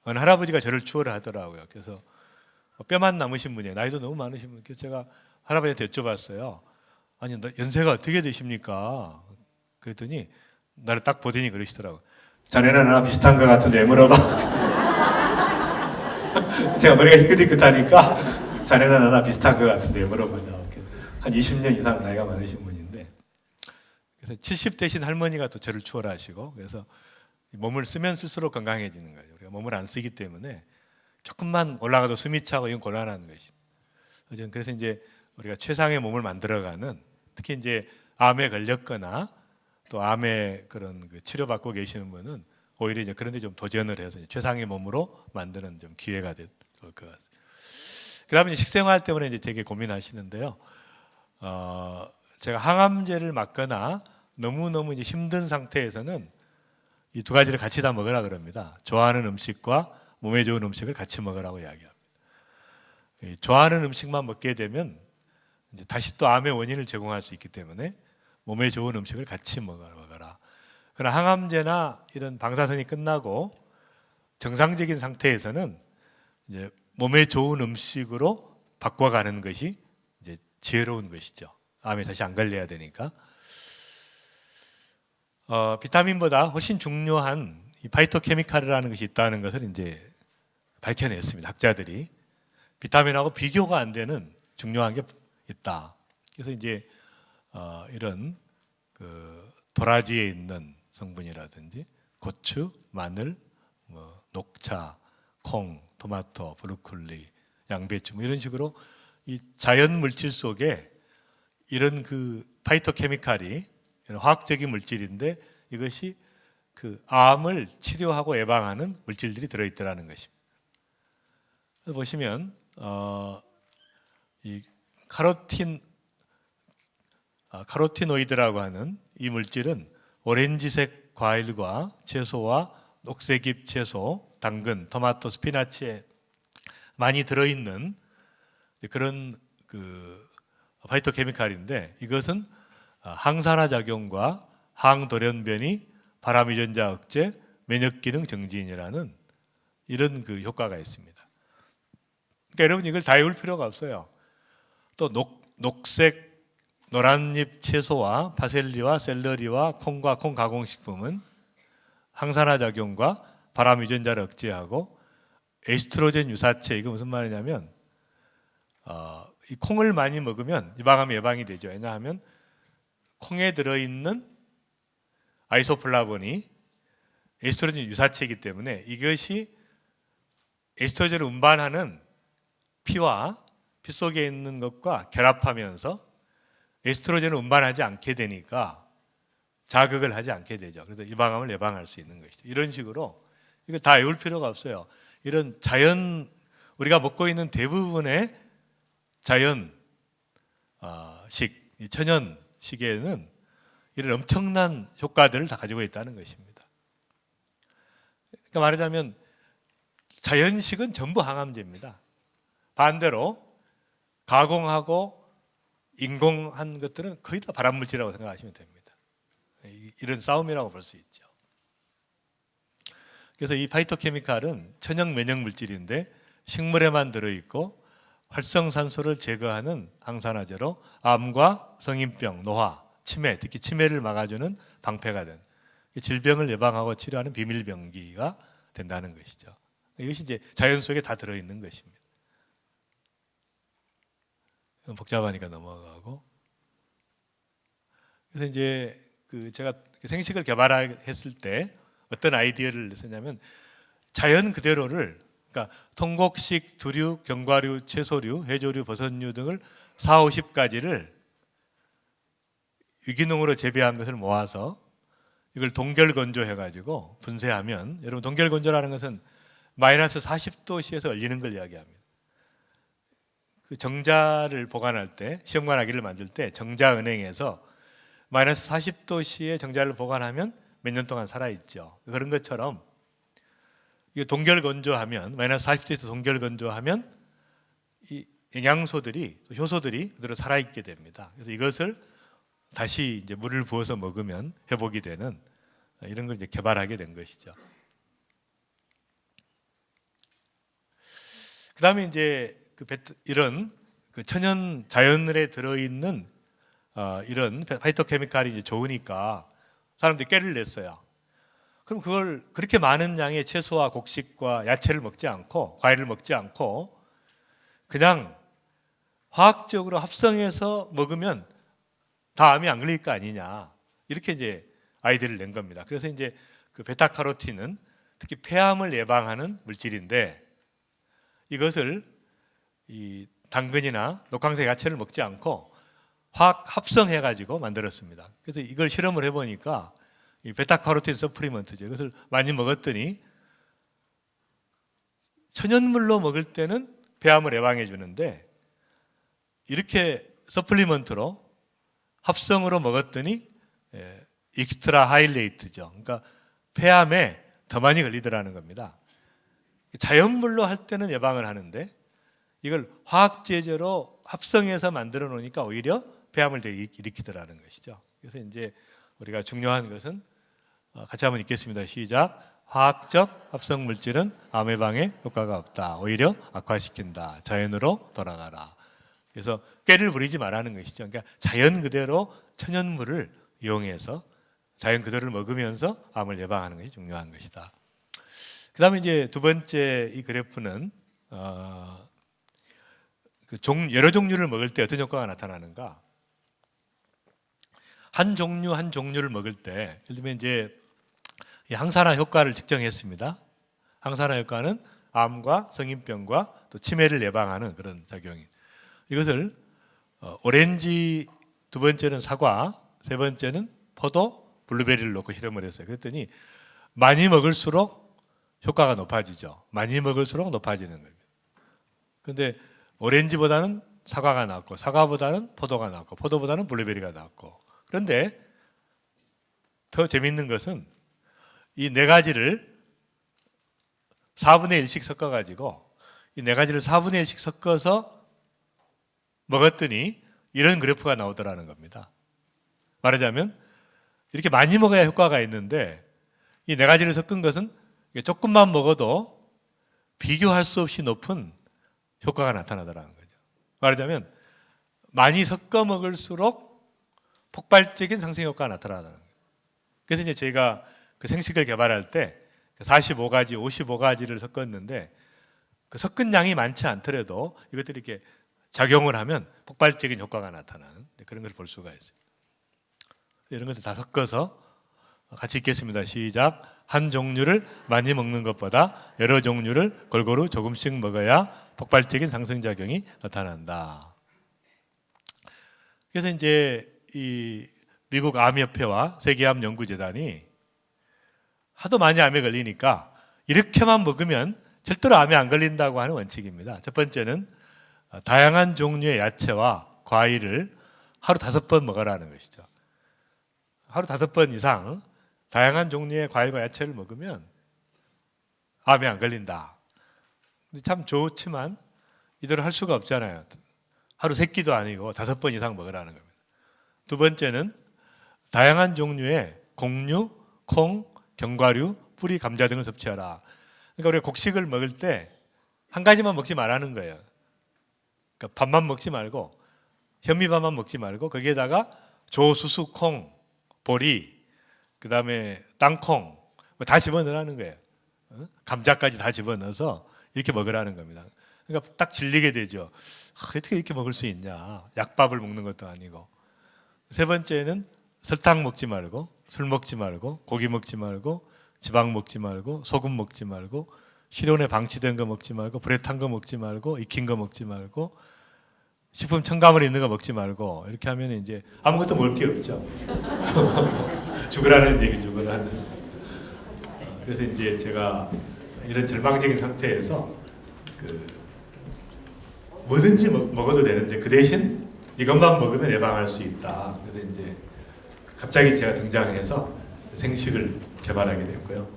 어느 할아버지가 저를 추월을 하더라고요. 그래서 뼈만 남으신 분이에요. 나이도 너무 많으신 분. 그래서 제가 할아버지한테 여쭤봤어요. 아니, 연세가 어떻게 되십니까? 그랬더니 나를 딱 보더니 그러시더라고요. 자네는 나랑 비슷한 것 같은데 물어봐. 제가 머리가 희끗희끗하니까 자네는 나랑 비슷한 것 같은데 물어보자. 한 20년 이상 나이가 많으신 분인데, 그래서 70대신 할머니가 또 저를 추월하시고, 그래서 몸을 쓰면 쓸수록 건강해지는 거예요. 우리가 몸을 안 쓰기 때문에 조금만 올라가도 숨이 차고 이건 곤란한 것이. 그래서 이제 우리가 최상의 몸을 만들어가는, 특히 이제 암에 걸렸거나 또 암에 그런 치료받고 계시는 분은 오히려 이제 그런 데 좀 도전을 해서 최상의 몸으로 만드는 좀 기회가 될 것 같습니다. 그다음에 식생활 때문에 이제 되게 고민하시는데요. 제가 항암제를 맞거나 너무너무 이제 힘든 상태에서는 이 두 가지를 같이 다 먹으라 그럽니다. 좋아하는 음식과 몸에 좋은 음식을 같이 먹으라고 이야기합니다. 좋아하는 음식만 먹게 되면 이제 다시 또 암의 원인을 제공할 수 있기 때문에 몸에 좋은 음식을 같이 먹어라. 그러나 항암제나 이런 방사선이 끝나고 정상적인 상태에서는 이제 몸에 좋은 음식으로 바꿔가는 것이 이제 지혜로운 것이죠. 암에 다시 안 걸려야 되니까. 비타민보다 훨씬 중요한 이 파이토케미칼이라는 것이 있다는 것을 이제 밝혀냈습니다. 학자들이. 비타민하고 비교가 안 되는 중요한 게 있다. 그래서 이제 이런 그 도라지에 있는 성분이라든지 고추, 마늘, 녹차, 콩, 토마토, 브로콜리, 양배추 이런 식으로 이 자연 물질 속에 이런 그 파이토케미칼이 이런 화학적인 물질인데 이것이 그 암을 치료하고 예방하는 물질들이 들어있더라는 것입니다. 보시면 이 카로티노이드라고 하는 이 물질은 오렌지색 과일과 채소와 녹색잎 채소, 당근, 토마토, 스피나치에 많이 들어있는 그런 그 파이토케미칼인데 이것은 항산화 작용과 항돌연변이, 발암유전자 억제, 면역기능 정지인이라는 이런 그 효과가 있습니다. 그러니까 여러분 이걸 다 외울 필요가 없어요. 또 녹색 노란잎 채소와 파셀리와 샐러리와 콩과 콩 가공식품은 항산화 작용과 발암 유전자를 억제하고 에스트로겐 유사체, 이거 무슨 말이냐면 이 콩을 많이 먹으면 유방암 예방이 되죠. 왜냐하면 콩에 들어있는 아이소플라본이 에스트로겐 유사체이기 때문에 이것이 에스트로겐을 운반하는 피와 피 속에 있는 것과 결합하면서 에스트로겐을 운반하지 않게 되니까 자극을 하지 않게 되죠. 그래서 유방암을 예방할 수 있는 것이죠. 이런 식으로 이거 다 외울 필요가 없어요. 이런 자연, 우리가 먹고 있는 대부분의 자연식, 천연식에는 이런 엄청난 효과들을 다 가지고 있다는 것입니다. 그러니까 말하자면 자연식은 전부 항암제입니다. 반대로 가공하고 인공한 것들은 거의 다 발암물질이라고 생각하시면 됩니다. 이런 싸움이라고 볼 수 있죠. 그래서 이 파이토케미칼은 천연 면역 물질인데 식물에만 들어있고 활성산소를 제거하는 항산화제로 암과 성인병, 노화, 치매, 특히 치매를 막아주는 방패가 된 질병을 예방하고 치료하는 비밀병기가 된다는 것이죠. 이것이 이제 자연 속에 다 들어있는 것입니다. 복잡하니까 넘어가고. 그래서 이제 그 제가 생식을 개발했을 때 어떤 아이디어를 썼냐면 자연 그대로를, 그러니까 통곡식, 두류, 견과류, 채소류, 해조류, 버섯류 등을 4, 50가지를 유기농으로 재배한 것을 모아서 이걸 동결 건조해 가지고 분쇄하면, 여러분 동결 건조라는 것은 마이너스 40도씨에서 얼리는 걸 이야기합니다. 그 정자를 보관할 때, 시험관하기를 만들 때 정자은행에서 마이너스 40도씨의 정자를 보관하면 몇 년 동안 살아있죠. 그런 것처럼 이 동결 건조하면, 마이너스 40도에서 동결 건조하면 이 영양소들이, 효소들이 그대로 살아있게 됩니다. 그래서 이것을 다시 이제 물을 부어서 먹으면 회복이 되는 이런 걸 이제 개발하게 된 것이죠. 그 다음에 이제 이런 그 천연 자연을에 들어있는 이런 파이토케미칼이 이제 좋으니까 사람들이 깨를 냈어요. 그럼 그걸 그렇게 많은 양의 채소와 곡식과 야채를 먹지 않고, 과일을 먹지 않고 그냥 화학적으로 합성해서 먹으면 다 암이 안 걸릴 거 아니냐, 이렇게 이제 아이디어를 낸 겁니다. 그래서 이제 그 베타카로틴은 특히 폐암을 예방하는 물질인데, 이것을 이 당근이나 녹황색 야채를 먹지 않고 화학 합성해 가지고 만들었습니다. 그래서 이걸 실험을 해보니까 이 베타카로틴 서플리먼트죠. 이것을 많이 먹었더니 천연물로 먹을 때는 폐암을 예방해 주는데, 이렇게 서플리먼트로 합성으로 먹었더니 익스트라 하일레이트죠. 그러니까 폐암에 더 많이 걸리더라는 겁니다. 자연물로 할 때는 예방을 하는데 이걸 화학제제로 합성해서 만들어 놓으니까 오히려 폐암을 일으키더라는 것이죠. 그래서 이제 우리가 중요한 것은 같이 한번 읽겠습니다. 시작. 화학적 합성 물질은 암 예방에 효과가 없다. 오히려 악화시킨다. 자연으로 돌아가라. 그래서 꾀를 부리지 말라는 것이죠. 그러니까 자연 그대로 천연물을 이용해서 자연 그대로를 먹으면서 암을 예방하는 것이 중요한 것이다. 그 다음에 이제 두 번째 이 그래프는 여러 종류를 먹을 때 어떤 효과가 나타나는가. 한 종류를 먹을 때, 예를 들면 이제 이 항산화 효과를 측정했습니다. 항산화 효과는 암과 성인병과 또 치매를 예방하는 그런 작용이. 이것을 오렌지, 두 번째는 사과, 세 번째는 포도, 블루베리를 넣고 실험을 했어요. 그랬더니 많이 먹을수록 효과가 높아지죠. 많이 먹을수록 높아지는 겁니다. 그런데 오렌지보다는 사과가 낫고, 사과보다는 포도가 낫고, 포도보다는 블루베리가 낫고. 그런데 더 재밌는 것은 이 네 가지를 4분의 1씩 섞어가지고, 이 네 가지를 4분의 1씩 섞어서 먹었더니 이런 그래프가 나오더라는 겁니다. 말하자면 이렇게 많이 먹어야 효과가 있는데, 이 네 가지를 섞은 것은 조금만 먹어도 비교할 수 없이 높은 효과가 나타나더라는 거죠. 말하자면 많이 섞어 먹을수록 폭발적인 상승 효과가 나타나는 거예요. 그래서 이제 제가 그 생식을 개발할 때 45가지, 55가지를 섞었는데 그 섞은 양이 많지 않더라도 이것들이 이렇게 작용을 하면 폭발적인 효과가 나타나는 그런 걸 볼 수가 있어요. 이런 것을 다 섞어서 같이 읽겠습니다. 시작. 한 종류를 많이 먹는 것보다 여러 종류를 골고루 조금씩 먹어야 폭발적인 상승작용이 나타난다. 그래서 이제 이 미국 암협회와 세계암연구재단이 하도 많이 암에 걸리니까 이렇게만 먹으면 절대로 암에 안 걸린다고 하는 원칙입니다. 첫 번째는 다양한 종류의 야채와 과일을 하루 5번 먹으라는 것이죠. 하루 5번 이상 다양한 종류의 과일과 야채를 먹으면 암에 안 걸린다. 근데 참 좋지만 이대로 할 수가 없잖아요. 하루 3끼도 아니고 5번 이상 먹으라는 겁니다. 두 번째는 다양한 종류의 곡류, 콩, 견과류, 뿌리, 감자 등을 섭취하라. 그러니까 우리가 곡식을 먹을 때 한 가지만 먹지 말라는 거예요. 그러니까 밥만 먹지 말고, 현미밥만 먹지 말고 거기에다가 조, 수수, 콩, 보리, 그 다음에 땅콩 다 집어넣으라는 거예요. 감자까지 다 집어넣어서 이렇게 먹으라는 겁니다. 그러니까 딱 질리게 되죠. 어떻게 이렇게 먹을 수 있냐. 약밥을 먹는 것도 아니고. 세 번째는 설탕 먹지 말고, 술 먹지 말고, 고기 먹지 말고, 지방 먹지 말고, 소금 먹지 말고, 실온에 방치된 거 먹지 말고, 불에 탄 거 먹지 말고, 익힌 거 먹지 말고, 식품 첨가물이 있는 거 먹지 말고 이렇게 하면 이제 아무것도 먹을 게 없죠. 죽으라는 얘기죠. 죽으라는. 그래서 이제 제가 이런 절망적인 상태에서 뭐든지 먹어도 되는데 그 대신 이것만 먹으면 예방할 수 있다. 그래서 이제 갑자기 제가 등장해서 생식을 개발하게 됐고요.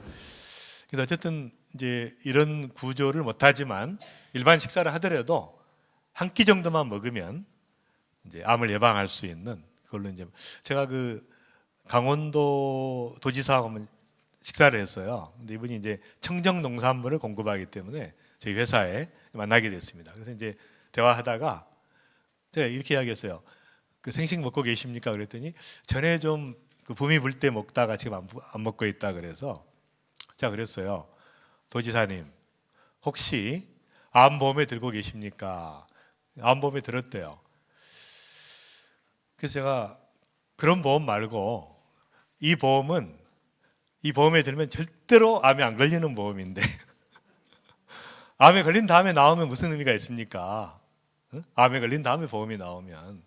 그래서 어쨌든 이제 이런 구조를 못하지만 일반 식사를 하더라도 한 끼 정도만 먹으면 이제 암을 예방할 수 있는 그걸로 이제 제가 강원도 도지사하고 식사를 했어요. 근데 이분이 이제 청정 농산물을 공급하기 때문에 저희 회사에 만나게 됐습니다. 그래서 이제 대화하다가 제가 이렇게 이야기했어요. 그 생식 먹고 계십니까? 그랬더니 전에 좀 그 붐이 불 때 먹다가 지금 안 먹고 있다 그래서 제가 그랬어요. 도지사님 혹시 암보험에 들고 계십니까? 암보험에 들었대요. 그래서 제가 그런 보험 말고 이 보험에 들면 절대로 암에 안 걸리는 보험인데 암에 걸린 다음에 나오면 무슨 의미가 있습니까? 응? 암에 걸린 다음에 보험이 나오면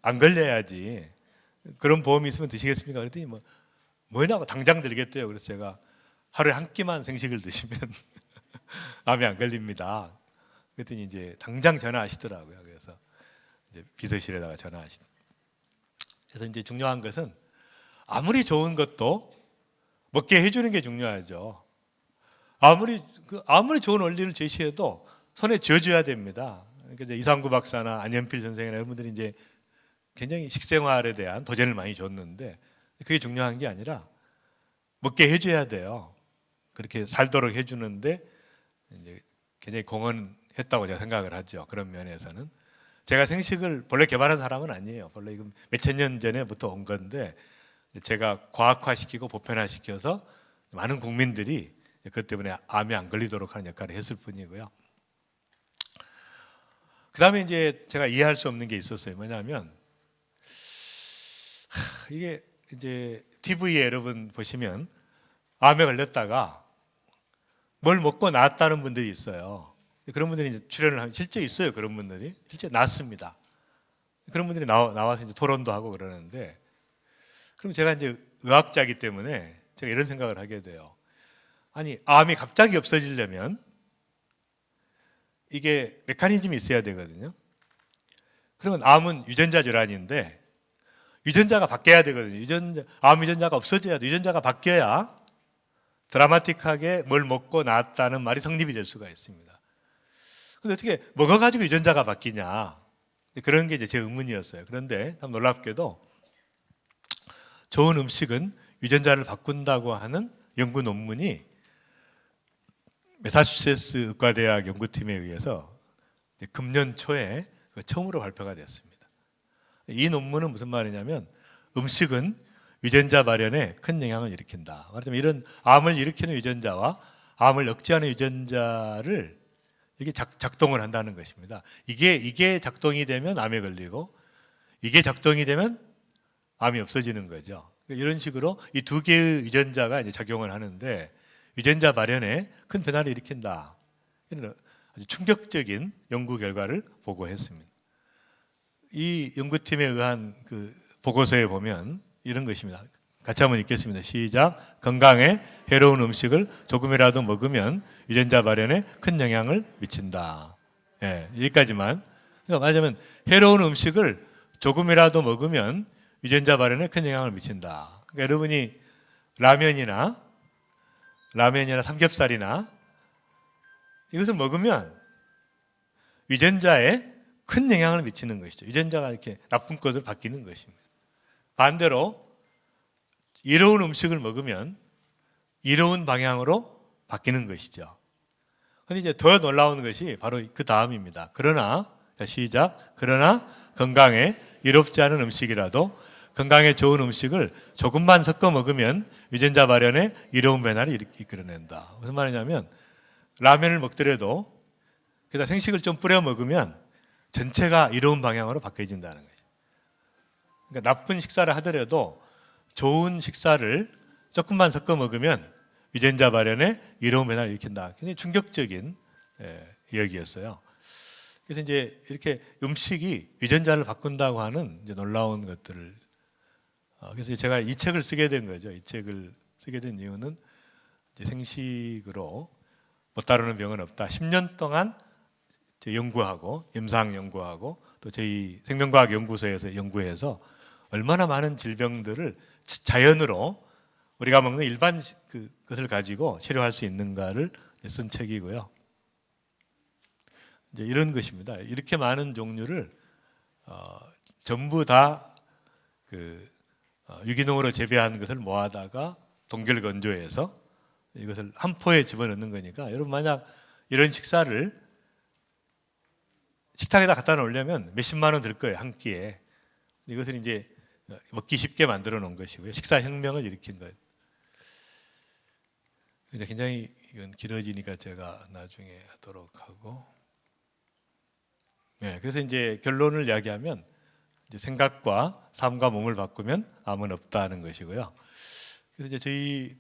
안 걸려야지. 그런 보험이 있으면 드시겠습니까? 그랬더니 뭐냐고 당장 들겠대요. 그래서 제가 하루에 한 끼만 생식을 드시면 암에 안 걸립니다. 그랬더니 이제 당장 전화하시더라고요. 그래서 이제 비서실에다가 그래서 이제 중요한 것은 아무리 좋은 것도 먹게 해주는 게 중요하죠. 아무리 좋은 원리를 제시해도 손에 쥐어줘야 됩니다. 그러니까 이제 이상구 박사나 안현필 선생이나 이런 분들이 이제 굉장히 식생활에 대한 도전을 많이 줬는데 그게 중요한 게 아니라 먹게 해줘야 돼요. 그렇게 살도록 해주는데 이제 굉장히 공헌했다고 제가 생각을 하죠. 그런 면에서는 제가 생식을 본래 개발한 사람은 아니에요. 본래 이건 몇천 년 전에부터 온 건데 제가 과학화시키고 보편화시켜서 많은 국민들이 그것 때문에 암에 안 걸리도록 하는 역할을 했을 뿐이고요. 그 다음에 이제 제가 이해할 수 없는 게 있었어요. 뭐냐면 이게 이제 TV에 여러분 보시면 암에 걸렸다가 뭘 먹고 나았다는 분들이 있어요. 그런 분들이 이제 출연을 하면 실제 있어요. 그런 분들이 실제 낫습니다. 그런 분들이 나와서 이제 토론도 하고 그러는데 그럼 제가 이제 의학자이기 때문에 제가 이런 생각을 하게 돼요. 아니 암이 갑자기 없어지려면 이게 메커니즘이 있어야 되거든요. 그러면 암은 유전자 질환인데 유전자가 바뀌어야 되거든요. 암 유전자가 없어져야 돼. 유전자가 바뀌어야 드라마틱하게 뭘 먹고 나았다는 말이 성립이 될 수가 있습니다. 근데 어떻게 먹어가지고 유전자가 바뀌냐? 그런 게 이제 제 의문이었어요. 그런데 참 놀랍게도 좋은 음식은 유전자를 바꾼다고 하는 연구 논문이 매사추세츠 의과대학 연구팀에 의해서 금년 초에 처음으로 발표가 됐습니다. 이 논문은 무슨 말이냐면 음식은 유전자 발현에 큰 영향을 일으킨다. 말하자면 이런 암을 일으키는 유전자와 암을 억제하는 유전자를 이게 작동을 한다는 것입니다. 이게 작동이 되면 암에 걸리고 이게 작동이 되면 암이 없어지는 거죠. 이런 식으로 이 두 개의 유전자가 이제 작용을 하는데 유전자 발현에 큰 변화를 일으킨다. 이런 아주 충격적인 연구 결과를 보고했습니다. 이 연구팀에 의한 그 보고서에 보면 이런 것입니다. 같이 한번 읽겠습니다. 시작. 건강에 해로운 음식을 조금이라도 먹으면 유전자 발현에 큰 영향을 미친다. 예, 여기까지만. 그러니까 말하자면 해로운 음식을 조금이라도 먹으면 유전자 발현에 큰 영향을 미친다. 그러니까 여러분이 라면이나 삼겹살이나 이것을 먹으면 유전자에 큰 영향을 미치는 것이죠. 유전자가 이렇게 나쁜 것으로 바뀌는 것입니다. 반대로 이로운 음식을 먹으면 이로운 방향으로 바뀌는 것이죠. 그런데 이제 더 놀라운 것이 바로 그 다음입니다. 그러나 시작. 그러나 건강에 이롭지 않은 음식이라도 건강에 좋은 음식을 조금만 섞어 먹으면 유전자 발현에 이로운 변화를 이끌어낸다. 무슨 말이냐면 라면을 먹더라도 그다 생식을 좀 뿌려 먹으면 전체가 이로운 방향으로 바뀌어진다는 거죠. 그러니까 나쁜 식사를 하더라도 좋은 식사를 조금만 섞어 먹으면 유전자 발현에 이로운 변화를 일으킨다. 굉장히 충격적인 이야기였어요. 그래서 이제 이렇게 음식이 유전자를 바꾼다고 하는 이제 놀라운 것들을 그래서 제가 이 책을 쓰게 된 거죠. 이 책을 쓰게 된 이유는 이제 생식으로 못 다루는 병은 없다. 10년 동안 연구하고 임상 연구하고 또 저희 생명과학연구소에서 연구해서 얼마나 많은 질병들을 자연으로 우리가 먹는 일반 것을 가지고 치료할 수 있는가를 쓴 책이고요. 이제 이런 것입니다. 이렇게 많은 종류를 전부 다 유기농으로 재배한 것을 모아다가 동결 건조해서 이것을 한 포에 집어넣는 거니까 여러분 만약 이런 식사를 식탁에다 갖다 놓으려면 몇십만 원 들 거예요, 한 끼에. 이것을 이제 먹기 쉽게 만들어 놓은 것이고요. 식사 혁명을 일으킨 거예요. 근데 굉장히 이건 길어지니까 제가 나중에 하도록 하고. 네, 그래서 이제 결론을 이야기하면 이제 생각과 삶과 몸을 바꾸면 암은 없다는 것이고요. 그래서 이제 저희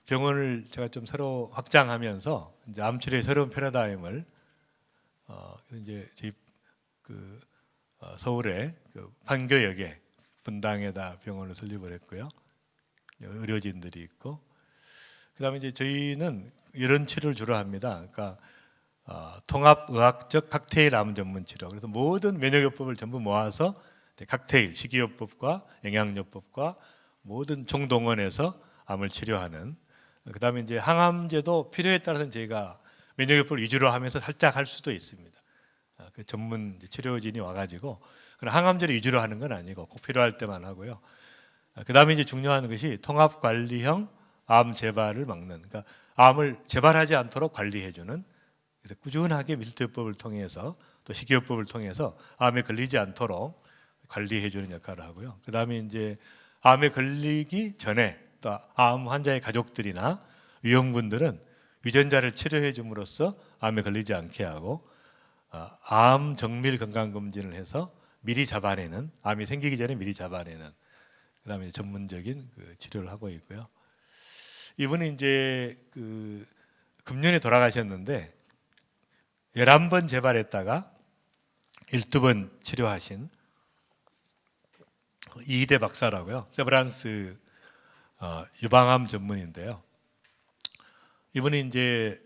병원을 제가 좀 새로 확장하면서 이제 암 치료의 새로운 패러다임을 그래서 이제 저희 서울의 판교역에 분당에다 병원을 설립을 했고요. 의료진들이 있고, 그다음에 이제 저희는 이런 치료를 주로 합니다. 그러니까 통합의학적 칵테일 암 전문 치료. 그래서 모든 면역요법을 전부 모아서 칵테일, 식이요법과 영양요법과 모든 총동원해서 암을 치료하는. 그다음에 이제 항암제도 필요에 따라서는 저희가 면역요법을 위주로 하면서 살짝 할 수도 있습니다. 그 전문 치료진이 와가지고 그럼 항암제를 위주로 하는 건 아니고 꼭 필요할 때만 하고요. 그다음에 이제 중요한 것이 통합관리형 암 재발을 막는. 그러니까 암을 재발하지 않도록 관리해주는. 그래서 꾸준하게 밀도요법을 통해서 또 식이요법을 통해서 암에 걸리지 않도록 관리해주는 역할을 하고요. 그다음에 이제 암에 걸리기 전에 또 암 환자의 가족들이나 위험군들은 유전자를 치료해 줌으로써 암에 걸리지 않게 하고 암 정밀 건강검진을 해서 미리 잡아내는, 암이 생기기 전에 미리 잡아내는, 그다음에 전문적인 치료를 하고 있고요. 이분은 이제 금년에 돌아가셨는데 11번 재발했다가 12번 치료하신 이희대 박사라고요. 세브란스 유방암 전문인데요. 이분이 이제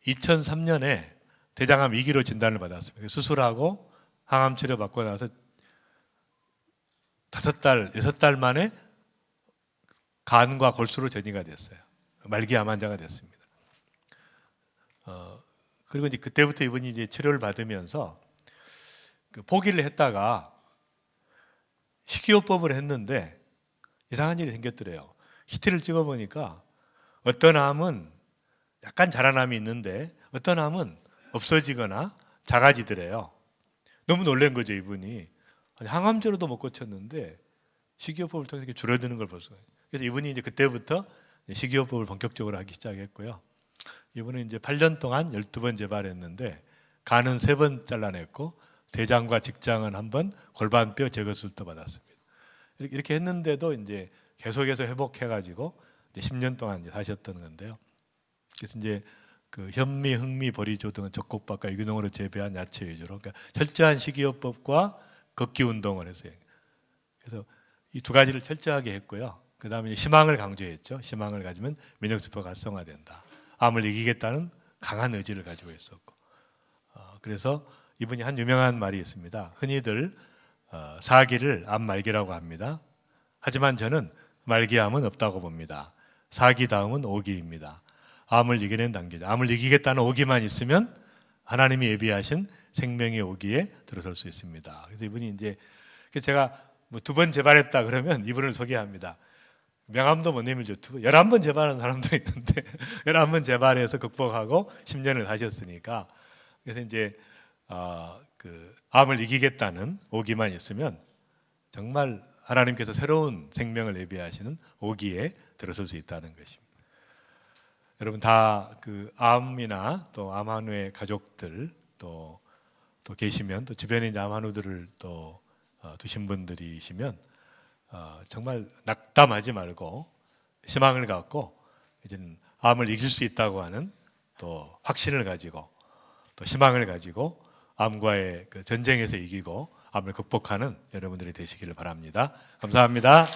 2003년에 대장암 2기로 진단을 받았습니다. 수술하고 항암 치료 받고 나서 5달, 6달 만에 간과 골수로 전이가 됐어요. 말기암 환자가 됐습니다. 그리고 이제 그때부터 이분이 이제 치료를 받으면서 포기를 했다가 식이요법을 했는데 이상한 일이 생겼더래요. CT를 찍어보니까 어떤 암은 약간 자라남이 있는데 어떤 암은 없어지거나 작아지더래요. 너무 놀란 거죠, 이분이. 아니, 항암제로도 못 고쳤는데 식이요법을 통해서 이렇게 줄어드는 걸 볼 수가 있어요. 그래서 이분이 이제 그때부터 식이요법을 본격적으로 하기 시작했고요. 이분은 이제 8년 동안 12번 재발했는데 간은 3번 잘라냈고 대장과 직장은 1번, 골반뼈 제거 수술도 받았습니다. 이렇게 했는데도 이제 계속해서 회복해가지고 이제 10년 동안 이제 사셨던 건데요. 그래서 이제 현미, 흑미, 보리조 등은 적곡밥과 유기농으로 재배한 야채 위주로, 그러니까 철저한 식이요법과 걷기 운동을 했어요. 그래서 이 두 가지를 철저하게 했고요. 그 다음에 희망을 강조했죠. 희망을 가지면 면역세포가 활성화된다. 암을 이기겠다는 강한 의지를 가지고 있었고, 그래서 이분이 한 유명한 말이 있습니다. 흔히들 사기를 암 말기라고 합니다. 하지만 저는 말기암은 없다고 봅니다. 사기 다음은 오기입니다. 암을 이겨낸 단계죠. 암을 이기겠다는 오기만 있으면 하나님이 예비하신 생명의 오기에 들어설 수 있습니다. 그래서 이분이 이제 제가 뭐 2번 재발했다 그러면 이분을 소개합니다. 명함도 못 내밀죠. 11번 재발한 사람도 있는데 11번 재발해서 극복하고 10년을 사셨으니까, 그래서 이제 암을 이기겠다는 오기만 있으면 정말 하나님께서 새로운 생명을 예비하시는 오기에 들어설 수 있다는 것입니다. 여러분 다 암이나 또 암환우의 가족들 또 계시면, 또 주변에 이제 암환우들을 또 두신 분들이시면 정말 낙담하지 말고 희망을 갖고 이제는 암을 이길 수 있다고 하는 또 확신을 가지고 또 희망을 가지고 암과의 그 전쟁에서 이기고 암을 극복하는 여러분들이 되시기를 바랍니다. 감사합니다.